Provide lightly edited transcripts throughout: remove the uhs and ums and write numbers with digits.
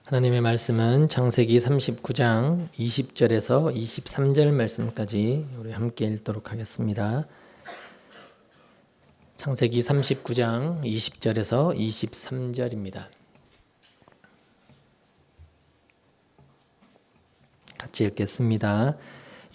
하나님의 말씀은 창세기 39장 20절에서 23절 말씀까지 우리 함께 읽도록 하겠습니다. 창세기 39장 20절에서 23절입니다. 같이 읽겠습니다.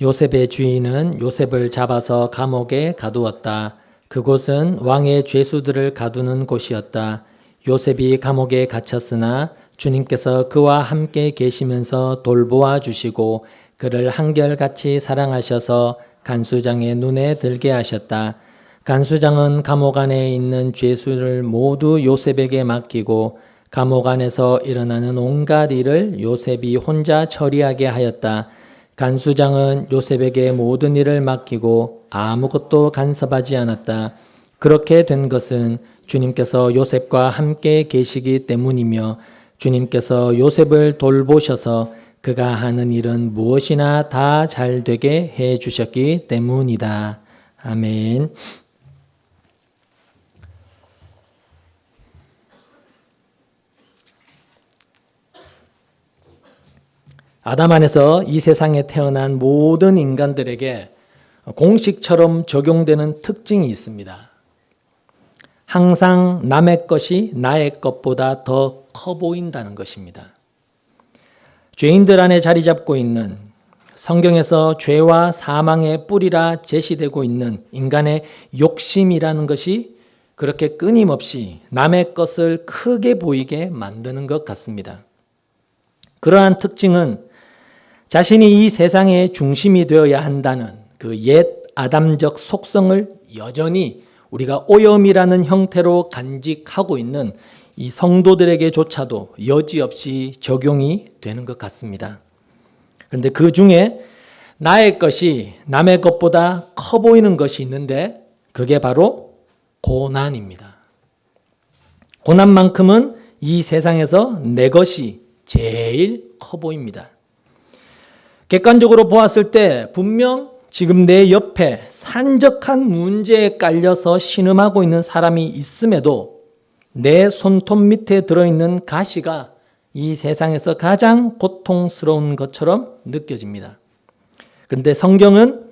요셉의 주인은 요셉을 잡아서 감옥에 가두었다. 그곳은 왕의 죄수들을 가두는 곳이었다. 요셉이 감옥에 갇혔으나 주님께서 그와 함께 계시면서 돌보아 주시고 그를 한결같이 사랑하셔서 간수장의 눈에 들게 하셨다. 간수장은 감옥 안에 있는 죄수를 모두 요셉에게 맡기고 감옥 안에서 일어나는 온갖 일을 요셉이 혼자 처리하게 하였다. 간수장은 요셉에게 모든 일을 맡기고 아무것도 간섭하지 않았다. 그렇게 된 것은 주님께서 요셉과 함께 계시기 때문이며 주님께서 요셉을 돌보셔서 그가 하는 일은 무엇이나 다 잘 되게 해 주셨기 때문이다. 아멘. 아담 안에서 이 세상에 태어난 모든 인간들에게 공식처럼 적용되는 특징이 있습니다. 항상 남의 것이 나의 것보다 더 커 보인다는 것입니다. 죄인들 안에 자리 잡고 있는 성경에서 죄와 사망의 뿌리라 제시되고 있는 인간의 욕심이라는 것이 그렇게 끊임없이 남의 것을 크게 보이게 만드는 것 같습니다. 그러한 특징은 자신이 이 세상의 중심이 되어야 한다는 그 옛 아담적 속성을 여전히 우리가 오염이라는 형태로 간직하고 있는 이 성도들에게조차도 여지없이 적용이 되는 것 같습니다. 그런데 그 중에 나의 것이 남의 것보다 커 보이는 것이 있는데 그게 바로 고난입니다. 고난만큼은 이 세상에서 내 것이 제일 커 보입니다. 객관적으로 보았을 때 분명 지금 내 옆에 산적한 문제에 깔려서 신음하고 있는 사람이 있음에도 내 손톱 밑에 들어있는 가시가 이 세상에서 가장 고통스러운 것처럼 느껴집니다. 그런데 성경은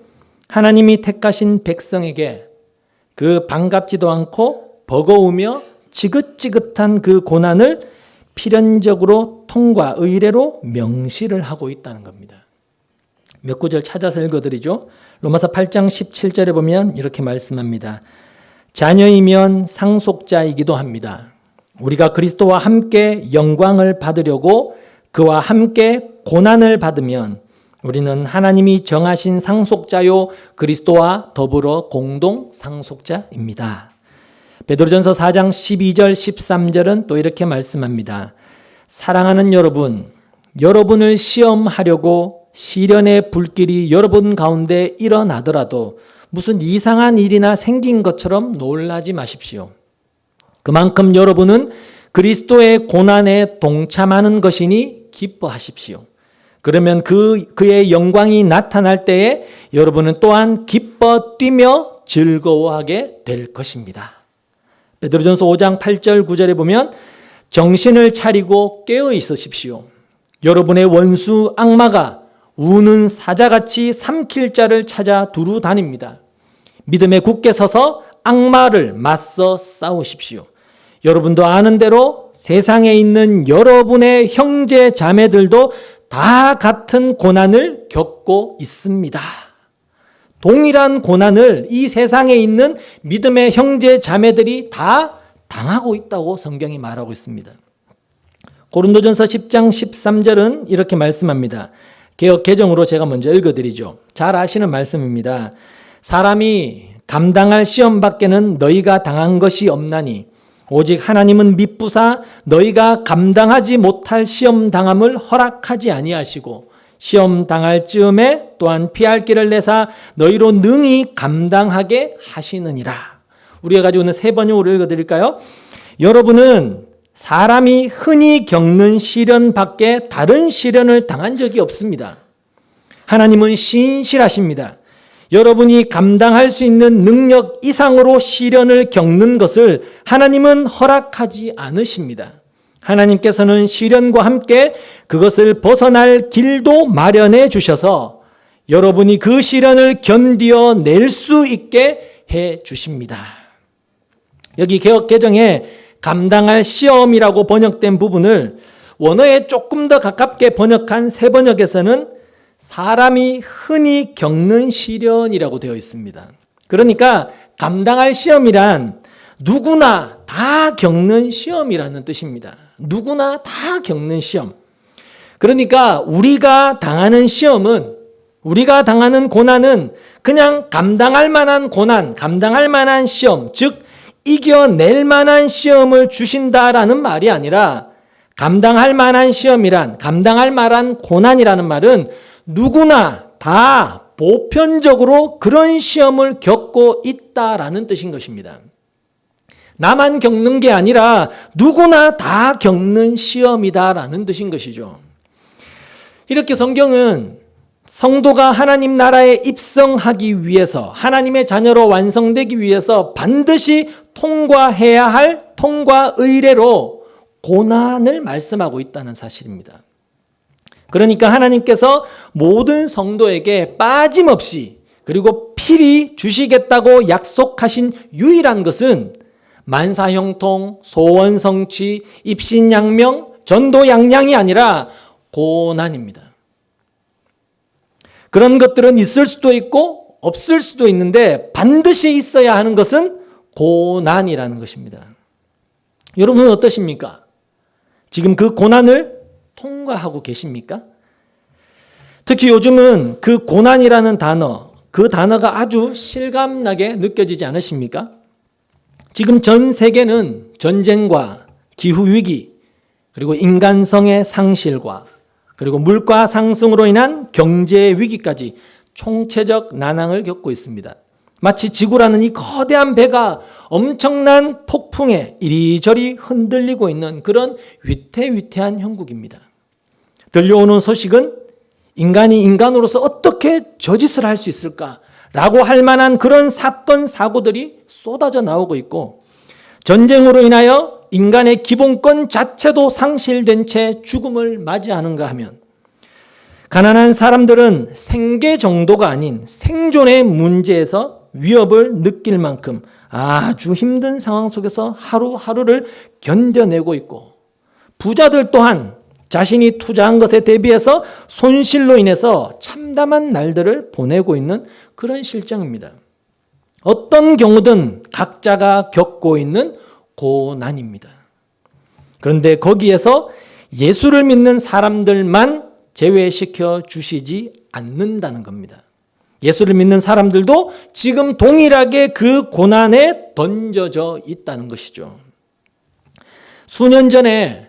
하나님이 택하신 백성에게 그 반갑지도 않고 버거우며 지긋지긋한 그 고난을 필연적으로 통과 의례로 명시를 하고 있다는 겁니다. 몇 구절 찾아서 읽어드리죠. 로마서 8장 17절에 보면 이렇게 말씀합니다. 자녀이면 상속자이기도 합니다. 우리가 그리스도와 함께 영광을 받으려고 그와 함께 고난을 받으면 우리는 하나님이 정하신 상속자요 그리스도와 더불어 공동 상속자입니다. 베드로전서 4장 12절 13절은 또 이렇게 말씀합니다. 사랑하는 여러분, 여러분을 시험하려고 시련의 불길이 여러분 가운데 일어나더라도 무슨 이상한 일이나 생긴 것처럼 놀라지 마십시오. 그만큼 여러분은 그리스도의 고난에 동참하는 것이니 기뻐하십시오. 그러면 그의 영광이 나타날 때에 여러분은 또한 기뻐 뛰며 즐거워하게 될 것입니다. 베드로전서 5장 8절 9절에 보면 정신을 차리고 깨어 있으십시오. 여러분의 원수 악마가 우는 사자같이 삼킬 자를 찾아 두루 다닙니다. 믿음에 굳게 서서 악마를 맞서 싸우십시오. 여러분도 아는 대로 세상에 있는 여러분의 형제 자매들도 다 같은 고난을 겪고 있습니다. 동일한 고난을 이 세상에 있는 믿음의 형제 자매들이 다 당하고 있다고 성경이 말하고 있습니다. 고린도전서 10장 13절은 이렇게 말씀합니다. 개역 개정으로 제가 먼저 읽어드리죠. 잘 아시는 말씀입니다. 사람이 감당할 시험 밖에는 너희가 당한 것이 없나니 오직 하나님은 미쁘사 너희가 감당하지 못할 시험 당함을 허락하지 아니하시고 시험 당할 즈음에 또한 피할 길을 내사 너희로 능히 감당하게 하시느니라. 우리가 가지고 있는 세 번역으로 읽어드릴까요? 여러분은 사람이 흔히 겪는 시련 밖에 다른 시련을 당한 적이 없습니다. 하나님은 신실하십니다. 여러분이 감당할 수 있는 능력 이상으로 시련을 겪는 것을 하나님은 허락하지 않으십니다. 하나님께서는 시련과 함께 그것을 벗어날 길도 마련해 주셔서 여러분이 그 시련을 견디어낼 수 있게 해 주십니다. 여기 개역개정에 감당할 시험이라고 번역된 부분을 원어에 조금 더 가깝게 번역한 새 번역에서는 사람이 흔히 겪는 시련이라고 되어 있습니다. 그러니까 감당할 시험이란 누구나 다 겪는 시험이라는 뜻입니다. 누구나 다 겪는 시험. 그러니까 우리가 당하는 시험은, 우리가 당하는 고난은 그냥 감당할 만한 고난, 감당할 만한 시험, 즉 이겨낼 만한 시험을 주신다라는 말이 아니라 감당할 만한 시험이란, 감당할 만한 고난이라는 말은 누구나 다 보편적으로 그런 시험을 겪고 있다라는 뜻인 것입니다. 나만 겪는 게 아니라 누구나 다 겪는 시험이다라는 뜻인 것이죠. 이렇게 성경은 성도가 하나님 나라에 입성하기 위해서, 하나님의 자녀로 완성되기 위해서 반드시 통과해야 할 통과 의례로 고난을 말씀하고 있다는 사실입니다. 그러니까 하나님께서 모든 성도에게 빠짐없이 그리고 필히 주시겠다고 약속하신 유일한 것은 만사형통, 소원성취, 입신양명, 전도양량이 아니라 고난입니다. 그런 것들은 있을 수도 있고 없을 수도 있는데 반드시 있어야 하는 것은 고난이라는 것입니다. 여러분은 어떠십니까? 지금 그 고난을 통과하고 계십니까? 특히 요즘은 그 고난이라는 단어, 그 단어가 아주 실감나게 느껴지지 않으십니까? 지금 전 세계는 전쟁과 기후위기, 그리고 인간성의 상실과 그리고 물가 상승으로 인한 경제 위기까지 총체적 난항을 겪고 있습니다. 마치 지구라는 이 거대한 배가 엄청난 폭풍에 이리저리 흔들리고 있는 그런 위태위태한 형국입니다. 들려오는 소식은 인간이 인간으로서 어떻게 저짓을 할 수 있을까라고 할 만한 그런 사건, 사고들이 쏟아져 나오고 있고, 전쟁으로 인하여 인간의 기본권 자체도 상실된 채 죽음을 맞이하는가 하면, 가난한 사람들은 생계 정도가 아닌 생존의 문제에서 위협을 느낄 만큼 아주 힘든 상황 속에서 하루하루를 견뎌내고 있고, 부자들 또한 자신이 투자한 것에 대비해서 손실로 인해서 참담한 날들을 보내고 있는 그런 실정입니다. 어떤 경우든 각자가 겪고 있는 고난입니다. 그런데 거기에서 예수를 믿는 사람들만 제외시켜 주시지 않는다는 겁니다. 예수를 믿는 사람들도 지금 동일하게 그 고난에 던져져 있다는 것이죠. 수년 전에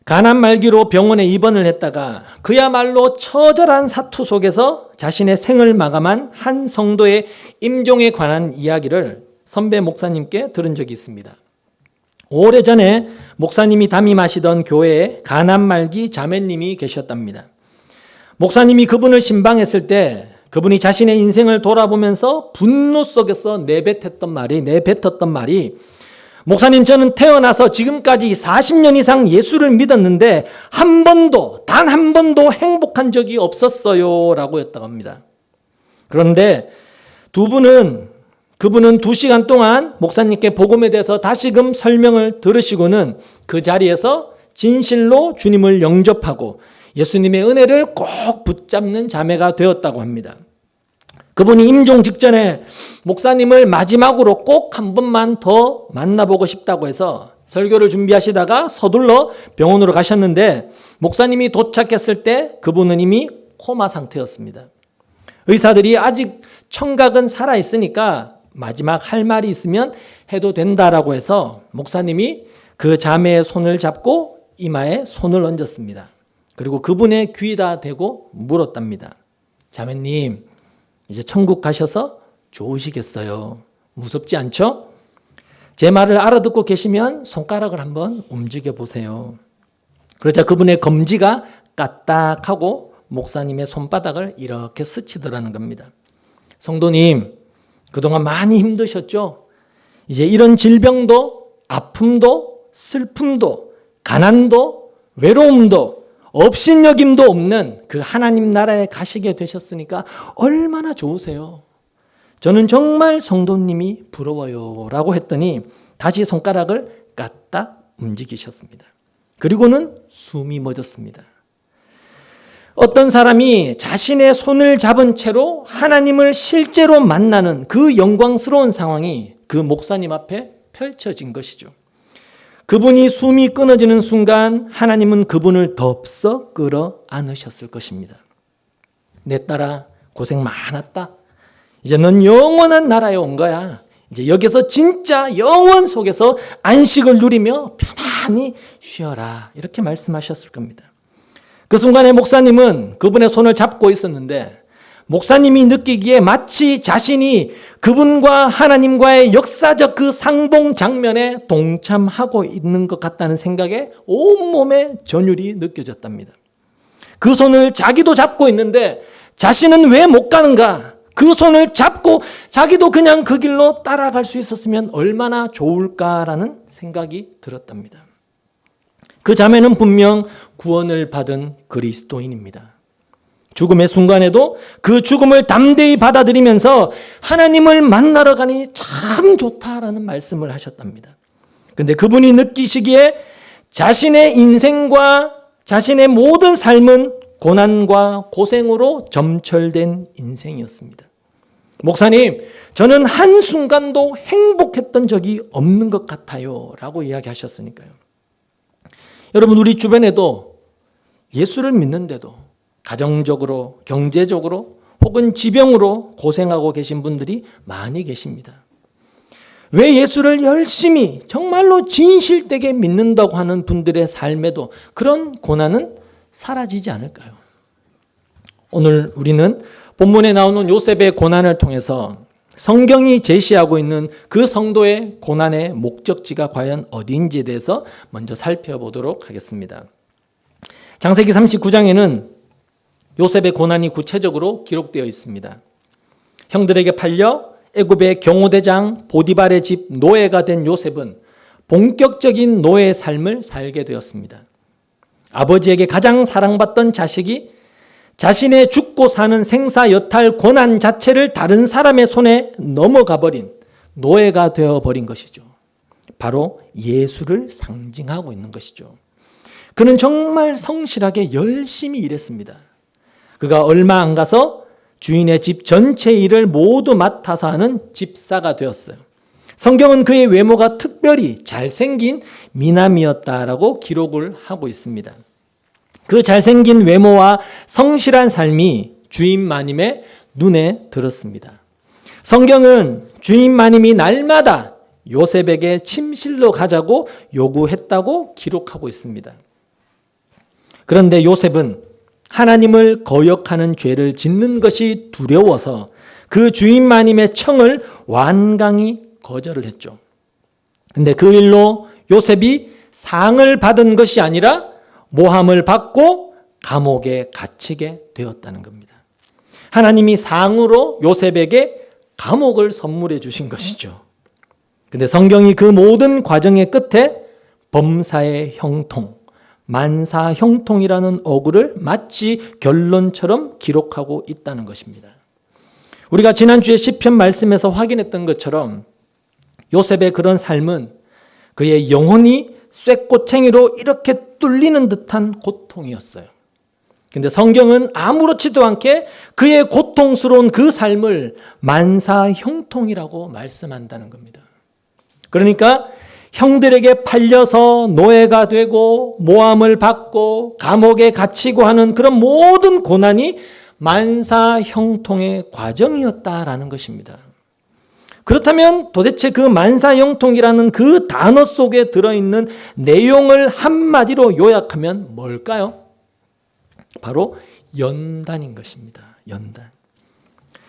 가난 말기로 병원에 입원을 했다가 그야말로 처절한 사투 속에서 자신의 생을 마감한 한 성도의 임종에 관한 이야기를 선배 목사님께 들은 적이 있습니다. 오래전에 목사님이 담임하시던 교회에 가난 말기 자매님이 계셨답니다. 목사님이 그분을 신방했을 때 그분이 자신의 인생을 돌아보면서 분노 속에서 내뱉었던 말이 목사님, 저는 태어나서 지금까지 40년 이상 예수를 믿었는데 단 한 번도 행복한 적이 없었어요 라고 했다고 합니다. 그런데 그분은 2시간 동안 목사님께 복음에 대해서 다시금 설명을 들으시고는 그 자리에서 진실로 주님을 영접하고 예수님의 은혜를 꼭 붙잡는 자매가 되었다고 합니다. 그분이 임종 직전에 목사님을 마지막으로 꼭 한 번만 더 만나보고 싶다고 해서 설교를 준비하시다가 서둘러 병원으로 가셨는데 목사님이 도착했을 때 그분은 이미 코마 상태였습니다. 의사들이 아직 청각은 살아있으니까 마지막 할 말이 있으면 해도 된다라고 해서 목사님이 그 자매의 손을 잡고 이마에 손을 얹었습니다. 그리고 그분의 귀에다 대고 물었답니다. 자매님, 이제 천국 가셔서 좋으시겠어요? 무섭지 않죠? 제 말을 알아듣고 계시면 손가락을 한번 움직여 보세요. 그러자 그분의 검지가 까딱하고 목사님의 손바닥을 이렇게 스치더라는 겁니다. 성도님, 그동안 많이 힘드셨죠? 이제 이런 질병도, 아픔도, 슬픔도, 가난도 외로움도 업신여김도 없는 그 하나님 나라에 가시게 되셨으니까 얼마나 좋으세요. 저는 정말 성도님이 부러워요 라고 했더니 다시 손가락을 까딱 움직이셨습니다. 그리고는 숨이 멎었습니다. 어떤 사람이 자신의 손을 잡은 채로 하나님을 실제로 만나는 그 영광스러운 상황이 그 목사님 앞에 펼쳐진 것이죠. 그분이 숨이 끊어지는 순간 하나님은 그분을 덥석 끌어 안으셨을 것입니다. 내 딸아, 고생 많았다. 이제 넌 영원한 나라에 온 거야. 이제 여기서 진짜 영원 속에서 안식을 누리며 편안히 쉬어라. 이렇게 말씀하셨을 겁니다. 그 순간에 목사님은 그분의 손을 잡고 있었는데 목사님이 느끼기에 마치 자신이 그분과 하나님과의 역사적 그 상봉 장면에 동참하고 있는 것 같다는 생각에 온몸에 전율이 느껴졌답니다. 그 손을 자기도 잡고 있는데 자신은 왜 못 가는가? 그 손을 잡고 자기도 그냥 그 길로 따라갈 수 있었으면 얼마나 좋을까라는 생각이 들었답니다. 그 자매는 분명 구원을 받은 그리스도인입니다. 죽음의 순간에도 그 죽음을 담대히 받아들이면서 하나님을 만나러 가니 참 좋다라는 말씀을 하셨답니다. 그런데 그분이 느끼시기에 자신의 인생과 자신의 모든 삶은 고난과 고생으로 점철된 인생이었습니다. 목사님, 저는 한순간도 행복했던 적이 없는 것 같아요 라고 이야기하셨으니까요. 여러분, 우리 주변에도 예수를 믿는데도 가정적으로, 경제적으로 혹은 지병으로 고생하고 계신 분들이 많이 계십니다. 왜 예수를 열심히 정말로 진실되게 믿는다고 하는 분들의 삶에도 그런 고난은 사라지지 않을까요? 오늘 우리는 본문에 나오는 요셉의 고난을 통해서 성경이 제시하고 있는 그 성도의 고난의 목적지가 과연 어디인지에 대해서 먼저 살펴보도록 하겠습니다. 창세기 39장에는 요셉의 고난이 구체적으로 기록되어 있습니다. 형들에게 팔려 애굽의 경호대장 보디발의 집 노예가 된 요셉은 본격적인 노예의 삶을 살게 되었습니다. 아버지에게 가장 사랑받던 자식이 자신의 죽고 사는 생사 여탈 고난 자체를 다른 사람의 손에 넘어가 버린 노예가 되어버린 것이죠. 바로 예수를 상징하고 있는 것이죠. 그는 정말 성실하게 열심히 일했습니다. 그가 얼마 안 가서 주인의 집 전체 일을 모두 맡아서 하는 집사가 되었어요. 성경은 그의 외모가 특별히 잘생긴 미남이었다라고 기록을 하고 있습니다. 그 잘생긴 외모와 성실한 삶이 주인 마님의 눈에 들었습니다. 성경은 주인 마님이 날마다 요셉에게 침실로 가자고 요구했다고 기록하고 있습니다. 그런데 요셉은 하나님을 거역하는 죄를 짓는 것이 두려워서 그 주인 마님의 청을 완강히 거절을 했죠. 근데 그 일로 요셉이 상을 받은 것이 아니라 모함을 받고 감옥에 갇히게 되었다는 겁니다. 하나님이 상으로 요셉에게 감옥을 선물해 주신 것이죠. 근데 성경이 그 모든 과정의 끝에 범사의 형통, 만사 형통이라는 어구를 마치 결론처럼 기록하고 있다는 것입니다. 우리가 지난주에 시편 말씀에서 확인했던 것처럼 요셉의 그런 삶은 그의 영혼이 쇠꼬챙이로 이렇게 뚫리는 듯한 고통이었어요. 근데 성경은 아무렇지도 않게 그의 고통스러운 그 삶을 만사 형통이라고 말씀한다는 겁니다. 그러니까 형들에게 팔려서 노예가 되고 모함을 받고 감옥에 갇히고 하는 그런 모든 고난이 만사 형통의 과정이었다라는 것입니다. 그렇다면 도대체 그 만사형통이라는 그 단어 속에 들어있는 내용을 한마디로 요약하면 뭘까요? 바로 연단인 것입니다. 연단.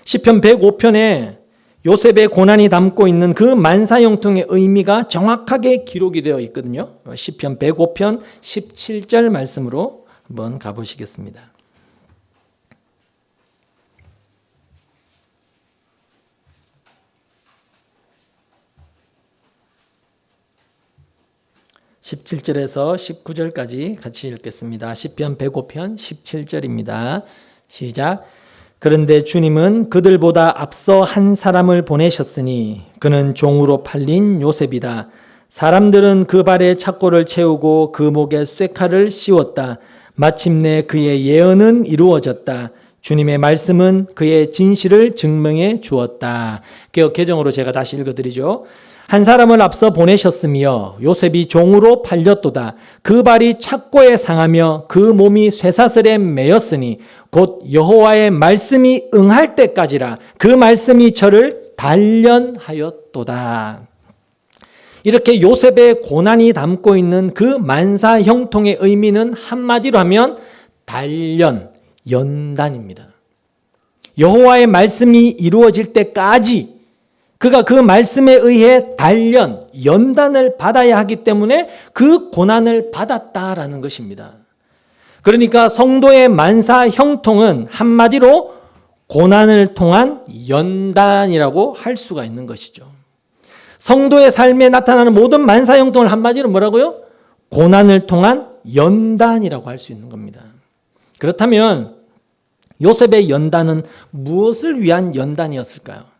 시편 105편에 요셉의 고난이 담고 있는 그 만사형통의 의미가 정확하게 기록이 되어 있거든요. 시편 105편 17절 말씀으로 한번 가보시겠습니다. 17절에서 19절까지 같이 읽겠습니다. 시편 105편 17절입니다. 시작. 그런데 주님은 그들보다 앞서 한 사람을 보내셨으니 그는 종으로 팔린 요셉이다. 사람들은 그 발에 착고를 채우고 그 목에 쇠칼을 씌웠다. 마침내 그의 예언은 이루어졌다. 주님의 말씀은 그의 진실을 증명해 주었다. 개역 개정으로 제가 다시 읽어드리죠. 한 사람을 앞서 보내셨으며 요셉이 종으로 팔렸도다. 그 발이 착고에 상하며 그 몸이 쇠사슬에 매였으니 곧 여호와의 말씀이 응할 때까지라. 그 말씀이 저를 단련하였도다. 이렇게 요셉의 고난이 담고 있는 그 만사 형통의 의미는 한마디로 하면 단련, 연단입니다. 여호와의 말씀이 이루어질 때까지 그가 그 말씀에 의해 단련, 연단을 받아야 하기 때문에 그 고난을 받았다라는 것입니다. 그러니까 성도의 만사 형통은 한마디로 고난을 통한 연단이라고 할 수가 있는 것이죠. 성도의 삶에 나타나는 모든 만사 형통을 한마디로 뭐라고요? 고난을 통한 연단이라고 할 수 있는 겁니다. 그렇다면 요셉의 연단은 무엇을 위한 연단이었을까요?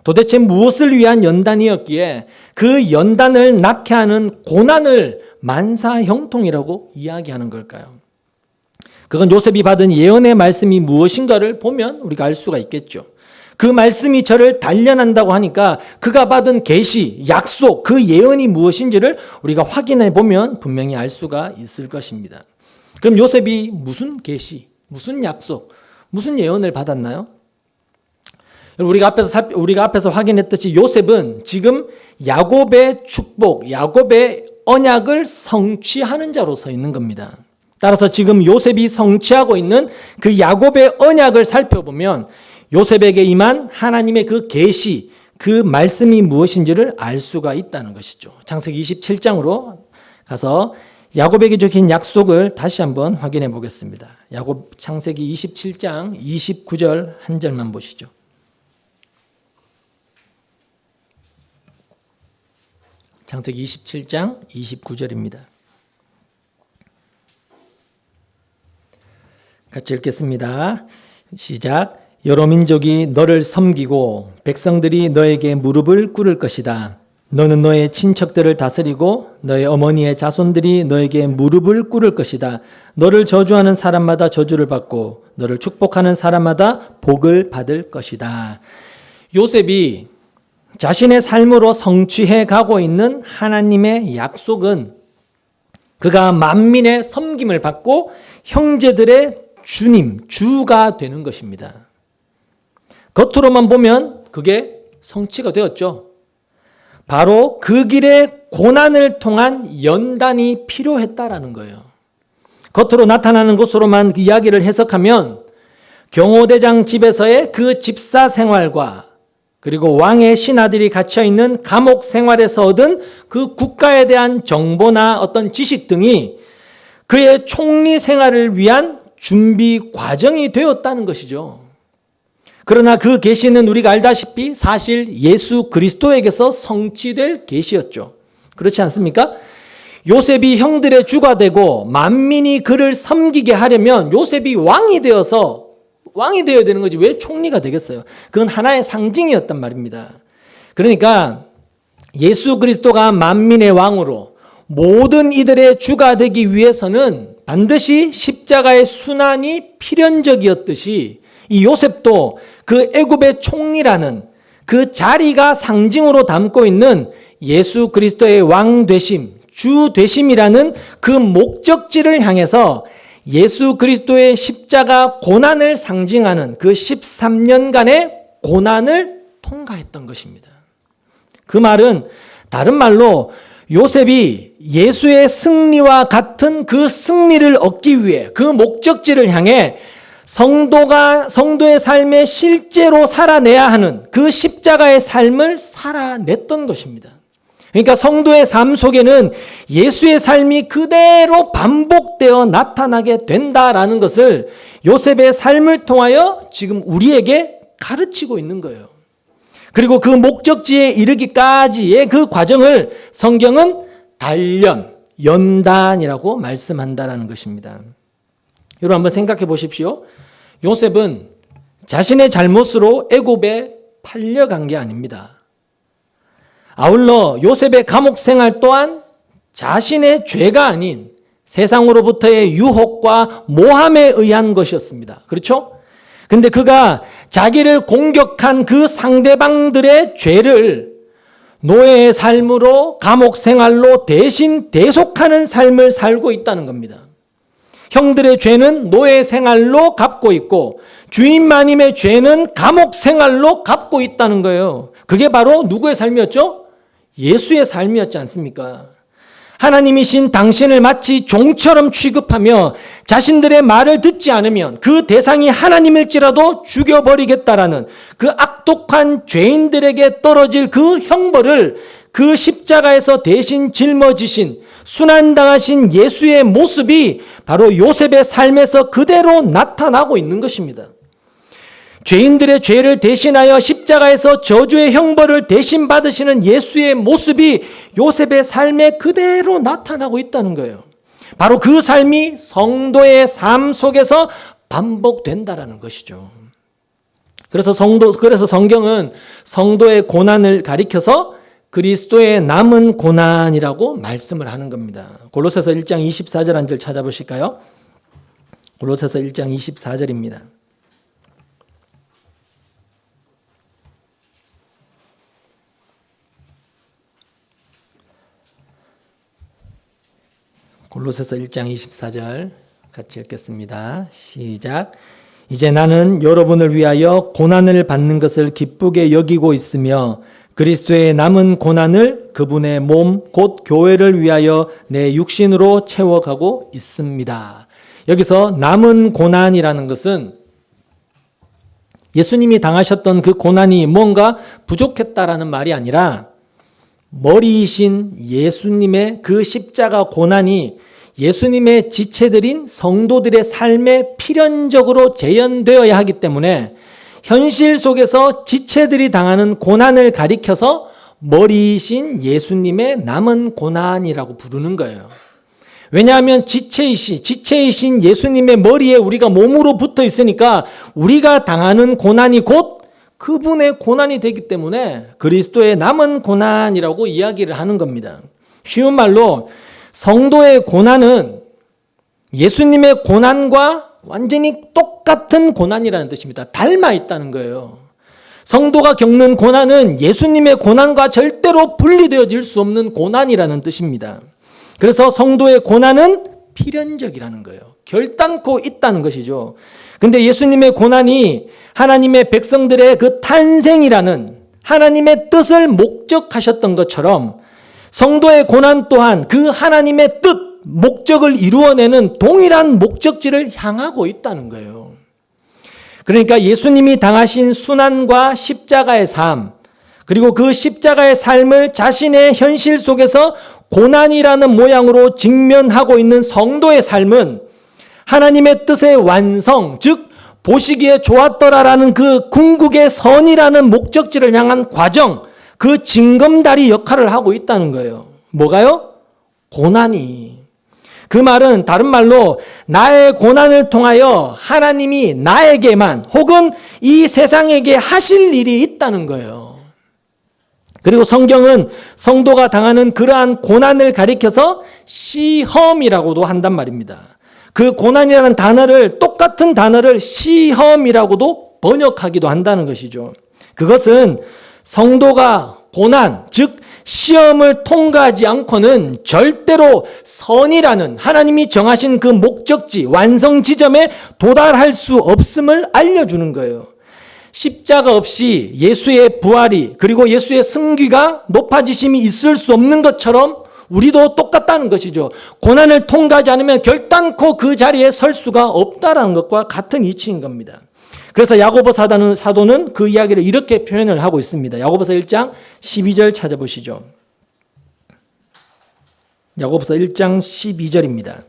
도대체 무엇을 위한 연단이었기에 그 연단을 낳게 하는 고난을 만사 형통이라고 이야기하는 걸까요? 그건 요셉이 받은 예언의 말씀이 무엇인가를 보면 우리가 알 수가 있겠죠. 그 말씀이 저를 단련한다고 하니까 그가 받은 계시, 약속, 그 예언이 무엇인지를 우리가 확인해 보면 분명히 알 수가 있을 것입니다. 그럼 요셉이 무슨 계시, 무슨 약속, 무슨 예언을 받았나요? 우리가 앞에서 확인했듯이 요셉은 지금 야곱의 축복, 야곱의 언약을 성취하는 자로 서 있는 겁니다. 따라서 지금 요셉이 성취하고 있는 그 야곱의 언약을 살펴보면 요셉에게 임한 하나님의 그 계시, 그 말씀이 무엇인지를 알 수가 있다는 것이죠. 창세기 27장으로 가서 야곱에게 적힌 약속을 다시 한번 확인해 보겠습니다. 야곱 창세기 27장 29절 한 절만 보시죠. 창세기 27장 29절입니다. 같이 읽겠습니다. 시작. 여러 민족이 너를 섬기고 백성들이 너에게 무릎을 꿇을 것이다. 너는 너의 친척들을 다스리고 너의 어머니의 자손들이 너에게 무릎을 꿇을 것이다. 너를 저주하는 사람마다 저주를 받고 너를 축복하는 사람마다 복을 받을 것이다. 요셉이 자신의 삶으로 성취해 가고 있는 하나님의 약속은 그가 만민의 섬김을 받고 형제들의 주님, 주가 되는 것입니다. 겉으로만 보면 그게 성취가 되었죠. 바로 그 길에 고난을 통한 연단이 필요했다라는 거예요. 겉으로 나타나는 것으로만 그 이야기를 해석하면 경호대장 집에서의 그 집사 생활과 그리고 왕의 신하들이 갇혀있는 감옥 생활에서 얻은 그 국가에 대한 정보나 어떤 지식 등이 그의 총리 생활을 위한 준비 과정이 되었다는 것이죠. 그러나 그 계시는 우리가 알다시피 사실 예수 그리스도에게서 성취될 계시였죠. 그렇지 않습니까? 요셉이 형들의 주가 되고 만민이 그를 섬기게 하려면 요셉이 왕이 되어야 되는 거지 왜 총리가 되겠어요? 그건 하나의 상징이었단 말입니다. 그러니까 예수 그리스도가 만민의 왕으로 모든 이들의 주가 되기 위해서는 반드시 십자가의 순환이 필연적이었듯이 이 요셉도 그 애굽의 총리라는 그 자리가 상징으로 담고 있는 예수 그리스도의 왕 되심, 주 되심이라는 그 목적지를 향해서 예수 그리스도의 십자가 고난을 상징하는 그 13년간의 고난을 통과했던 것입니다. 그 말은 다른 말로 요셉이 예수의 승리와 같은 그 승리를 얻기 위해 그 목적지를 향해 성도의 삶에 실제로 살아내야 하는 그 십자가의 삶을 살아냈던 것입니다. 그러니까 성도의 삶 속에는 예수의 삶이 그대로 반복되어 나타나게 된다라는 것을 요셉의 삶을 통하여 지금 우리에게 가르치고 있는 거예요. 그리고 그 목적지에 이르기까지의 그 과정을 성경은 단련, 연단이라고 말씀한다라는 것입니다. 여러분 한번 생각해 보십시오. 요셉은 자신의 잘못으로 애굽에 팔려간 게 아닙니다. 아울러 요셉의 감옥 생활 또한 자신의 죄가 아닌 세상으로부터의 유혹과 모함에 의한 것이었습니다. 그렇죠? 근데 그가 자기를 공격한 그 상대방들의 죄를 노예의 삶으로 감옥 생활로 대신 대속하는 삶을 살고 있다는 겁니다. 형들의 죄는 노예 생활로 갚고 있고 주인 마님의 죄는 감옥 생활로 갚고 있다는 거예요. 그게 바로 누구의 삶이었죠? 예수의 삶이었지 않습니까? 하나님이신 당신을 마치 종처럼 취급하며 자신들의 말을 듣지 않으면 그 대상이 하나님일지라도 죽여버리겠다라는 그 악독한 죄인들에게 떨어질 그 형벌을 그 십자가에서 대신 짊어지신 순환당하신 예수의 모습이 바로 요셉의 삶에서 그대로 나타나고 있는 것입니다. 죄인들의 죄를 대신하여 십자가에서 저주의 형벌을 대신 받으시는 예수의 모습이 요셉의 삶에 그대로 나타나고 있다는 거예요. 바로 그 삶이 성도의 삶 속에서 반복된다라는 것이죠. 그래서 성경은 성도의 고난을 가리켜서 그리스도의 남은 고난이라고 말씀을 하는 겁니다. 골로새서 1장 24절 한 절 찾아보실까요? 골로새서 1장 24절입니다. 골로새서 1장 24절 같이 읽겠습니다. 시작. 이제 나는 여러분을 위하여 고난을 받는 것을 기쁘게 여기고 있으며 그리스도의 남은 고난을 그분의 몸 곧 교회를 위하여 내 육신으로 채워가고 있습니다. 여기서 남은 고난이라는 것은 예수님이 당하셨던 그 고난이 뭔가 부족했다라는 말이 아니라 머리이신 예수님의 그 십자가 고난이 예수님의 지체들인 성도들의 삶에 필연적으로 재현되어야 하기 때문에 현실 속에서 지체들이 당하는 고난을 가리켜서 머리이신 예수님의 남은 고난이라고 부르는 거예요. 왜냐하면 지체이신 예수님의 머리에 우리가 몸으로 붙어 있으니까 우리가 당하는 고난이 곧 그분의 고난이 되기 때문에 그리스도의 남은 고난이라고 이야기를 하는 겁니다. 쉬운 말로 성도의 고난은 예수님의 고난과 완전히 똑같은 고난이라는 뜻입니다. 닮아 있다는 거예요. 성도가 겪는 고난은 예수님의 고난과 절대로 분리되어질 수 없는 고난이라는 뜻입니다. 그래서 성도의 고난은 필연적이라는 거예요. 결단코 있다는 것이죠. 근데 예수님의 고난이 하나님의 백성들의 그 탄생이라는 하나님의 뜻을 목적하셨던 것처럼 성도의 고난 또한 그 하나님의 뜻, 목적을 이루어내는 동일한 목적지를 향하고 있다는 거예요. 그러니까 예수님이 당하신 순환과 십자가의 삶, 그리고 그 십자가의 삶을 자신의 현실 속에서 고난이라는 모양으로 직면하고 있는 성도의 삶은 하나님의 뜻의 완성, 즉 보시기에 좋았더라라는 그 궁극의 선이라는 목적지를 향한 과정, 그 징검다리 역할을 하고 있다는 거예요. 뭐가요? 고난이. 그 말은 다른 말로 나의 고난을 통하여 하나님이 나에게만 혹은 이 세상에게 하실 일이 있다는 거예요. 그리고 성경은 성도가 당하는 그러한 고난을 가리켜서 시험이라고도 한단 말입니다. 그 고난이라는 단어를 똑같은 단어를 시험이라고도 번역하기도 한다는 것이죠. 그것은 성도가 고난, 즉 시험을 통과하지 않고는 절대로 선이라는 하나님이 정하신 그 목적지, 완성 지점에 도달할 수 없음을 알려주는 거예요. 십자가 없이 예수의 부활이 그리고 예수의 승귀가 높아지심이 있을 수 없는 것처럼 우리도 똑같다는 것이죠. 고난을 통과하지 않으면 결단코 그 자리에 설 수가 없다라는 것과 같은 이치인 겁니다. 그래서 야고보 사도는 그 이야기를 이렇게 표현을 하고 있습니다. 야고보서 1장 12절 찾아보시죠. 야고보서 1장 12절입니다.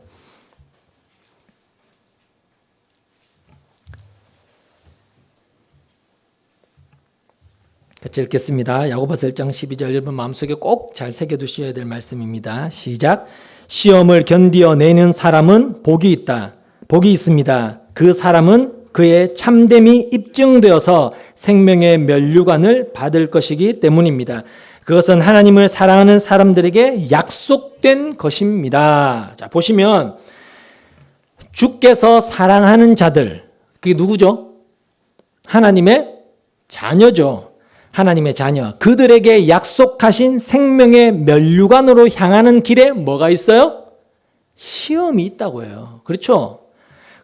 같이 읽겠습니다. 야고보서 1장 12절 여러분 마음속에 꼭 잘 새겨두셔야 될 말씀입니다. 시작. 시험을 견디어내는 사람은 복이 있다. 복이 있습니다. 그 사람은 그의 참됨이 입증되어서 생명의 면류관을 받을 것이기 때문입니다. 그것은 하나님을 사랑하는 사람들에게 약속된 것입니다. 자, 보시면 주께서 사랑하는 자들, 그게 누구죠? 하나님의 자녀죠. 하나님의 자녀. 그들에게 약속하신 생명의 면류관으로 향하는 길에 뭐가 있어요? 시험이 있다고 해요. 그렇죠?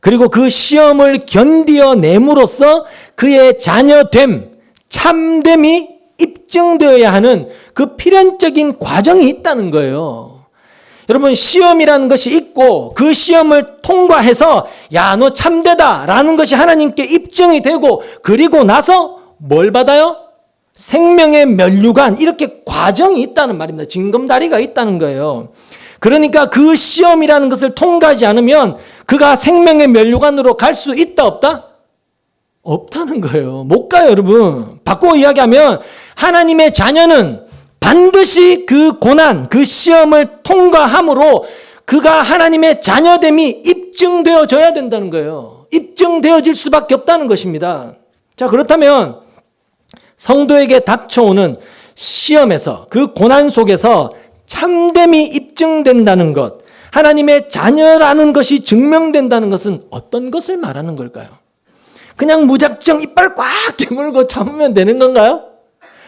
그리고 그 시험을 견디어냄으로써 그의 자녀됨, 참됨이 입증되어야 하는 그 필연적인 과정이 있다는 거예요. 여러분, 시험이라는 것이 있고 그 시험을 통과해서 야, 너 참되다 라는 것이 하나님께 입증이 되고 그리고 나서 뭘 받아요? 생명의 면류관, 이렇게 과정이 있다는 말입니다. 징검다리가 있다는 거예요. 그러니까 그 시험이라는 것을 통과하지 않으면 그가 생명의 면류관으로 갈 수 있다 없다? 없다는 거예요. 못 가요, 여러분. 바꿔 이야기하면 하나님의 자녀는 반드시 그 고난, 그 시험을 통과함으로 그가 하나님의 자녀됨이 입증되어져야 된다는 거예요. 입증되어질 수밖에 없다는 것입니다. 자, 그렇다면 성도에게 닥쳐오는 시험에서, 그 고난 속에서 참됨이 입증된다는 것, 하나님의 자녀라는 것이 증명된다는 것은 어떤 것을 말하는 걸까요? 그냥 무작정 이빨 꽉 깨물고 참으면 되는 건가요?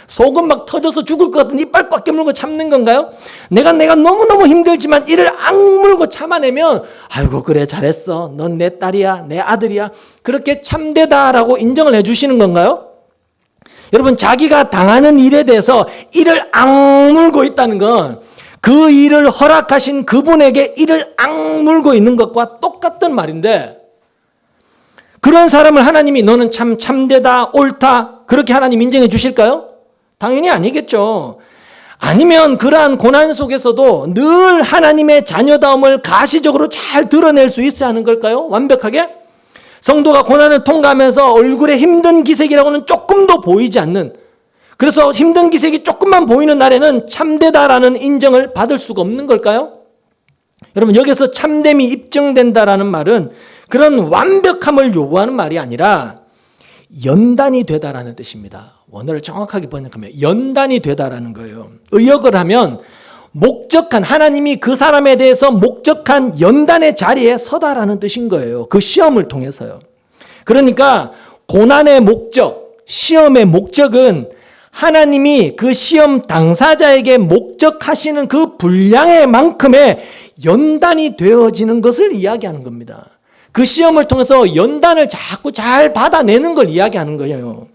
속은 막 터져서 죽을 것 같은 이빨 꽉 깨물고 참는 건가요? 내가 너무너무 힘들지만 이를 악물고 참아내면 아이고 그래 잘했어. 넌 내 딸이야, 내 아들이야. 그렇게 참되다라고 인정을 해주시는 건가요? 여러분, 자기가 당하는 일에 대해서 이를 악물고 있다는 건 그 일을 허락하신 그분에게 이를 악물고 있는 것과 똑같은 말인데, 그런 사람을 하나님이 너는 참 참되다, 옳다, 그렇게 하나님 인정해 주실까요? 당연히 아니겠죠. 아니면 그러한 고난 속에서도 늘 하나님의 자녀다움을 가시적으로 잘 드러낼 수 있어야 하는 걸까요? 완벽하게? 성도가 고난을 통과하면서 얼굴에 힘든 기색이라고는 조금도 보이지 않는, 그래서 힘든 기색이 조금만 보이는 날에는 참되다라는 인정을 받을 수가 없는 걸까요? 여러분, 여기서 참됨이 입증된다라는 말은 그런 완벽함을 요구하는 말이 아니라 연단이 되다라는 뜻입니다. 원어를 정확하게 번역하면 연단이 되다라는 거예요. 의역을 하면 목적한, 하나님이 그 사람에 대해서 목적한 연단의 자리에 서다라는 뜻인 거예요. 그 시험을 통해서요. 그러니까 고난의 목적, 시험의 목적은 하나님이 그 시험 당사자에게 목적하시는 그 분량의 만큼의 연단이 되어지는 것을 이야기하는 겁니다. 그 시험을 통해서 연단을 자꾸 잘 받아내는 걸 이야기하는 거예요.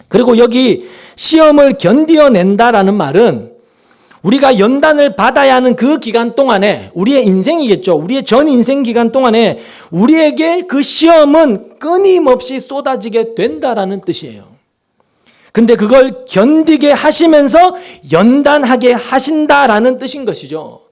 그리고 여기 시험을 견디어낸다라는 말은 우리가 연단을 받아야 하는 그 기간 동안에, 우리의 인생이겠죠. 우리의 전 인생 기간 동안에 우리에게 그 시험은 끊임없이 쏟아지게 된다라는 뜻이에요. 근데 그걸 견디게 하시면서 연단하게 하신다라는 뜻인 것이죠.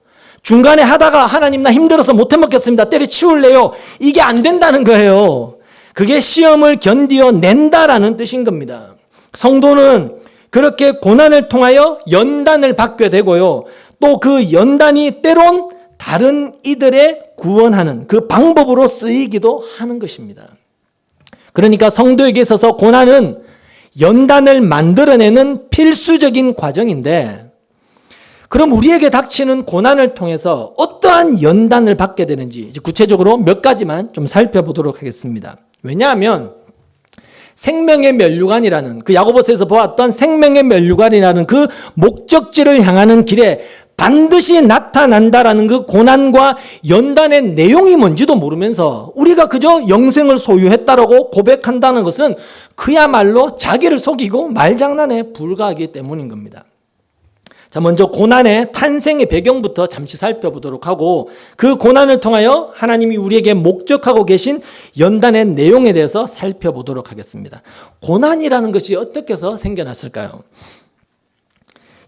중간에 하다가 하나님 나 힘들어서 못 해먹겠습니다. 때려치울래요. 이게 안 된다는 거예요. 그게 시험을 견디어낸다라는 뜻인 겁니다. 성도는 그렇게 고난을 통하여 연단을 받게 되고요. 또 그 연단이 때론 다른 이들의 구원하는 그 방법으로 쓰이기도 하는 것입니다. 그러니까 성도에게 있어서 고난은 연단을 만들어내는 필수적인 과정인데, 그럼 우리에게 닥치는 고난을 통해서 어떠한 연단을 받게 되는지 이제 구체적으로 몇 가지만 좀 살펴보도록 하겠습니다. 왜냐하면 생명의 면류관이라는, 그 야고보서에서 보았던 생명의 면류관이라는 그 목적지를 향하는 길에 반드시 나타난다라는 그 고난과 연단의 내용이 뭔지도 모르면서 우리가 그저 영생을 소유했다라고 고백한다는 것은 그야말로 자기를 속이고 말장난에 불과하기 때문인 겁니다. 자, 먼저 고난의 탄생의 배경부터 잠시 살펴보도록 하고, 그 고난을 통하여 하나님이 우리에게 목적하고 계신 연단의 내용에 대해서 살펴보도록 하겠습니다. 고난이라는 것이 어떻게 해서 생겨났을까요?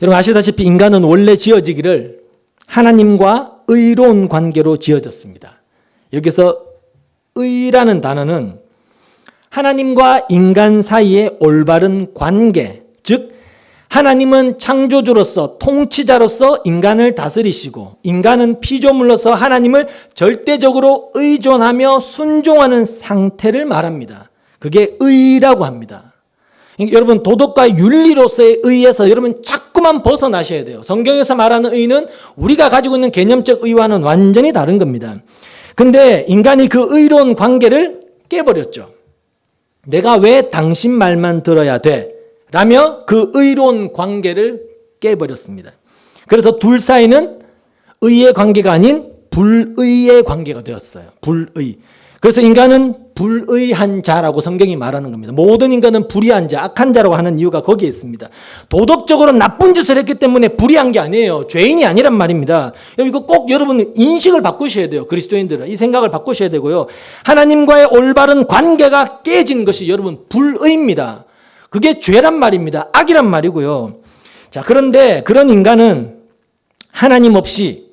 여러분 아시다시피 인간은 원래 지어지기를 하나님과 의로운 관계로 지어졌습니다. 여기서 의라는 단어는 하나님과 인간 사이의 올바른 관계, 즉 하나님은 창조주로서 통치자로서 인간을 다스리시고 인간은 피조물로서 하나님을 절대적으로 의존하며 순종하는 상태를 말합니다. 그게 의라고 합니다. 여러분 도덕과 윤리로서의 의에서 여러분 자꾸만 벗어나셔야 돼요. 성경에서 말하는 의는 우리가 가지고 있는 개념적 의와는 완전히 다른 겁니다. 근데 인간이 그 의로운 관계를 깨버렸죠. 내가 왜 당신 말만 들어야 돼? 라며 그 의로운 관계를 깨버렸습니다. 그래서 둘 사이는 의의 관계가 아닌 불의의 관계가 되었어요. 불의. 그래서 인간은 불의한 자라고 성경이 말하는 겁니다. 모든 인간은 불의한 자, 악한 자라고 하는 이유가 거기에 있습니다. 도덕적으로 나쁜 짓을 했기 때문에 불의한 게 아니에요. 죄인이 아니란 말입니다. 이거 꼭 여러분 인식을 바꾸셔야 돼요. 그리스도인들은 이 생각을 바꾸셔야 되고요. 하나님과의 올바른 관계가 깨진 것이 여러분 불의입니다. 그게 죄란 말입니다. 악이란 말이고요. 자, 그런데 그런 인간은 하나님 없이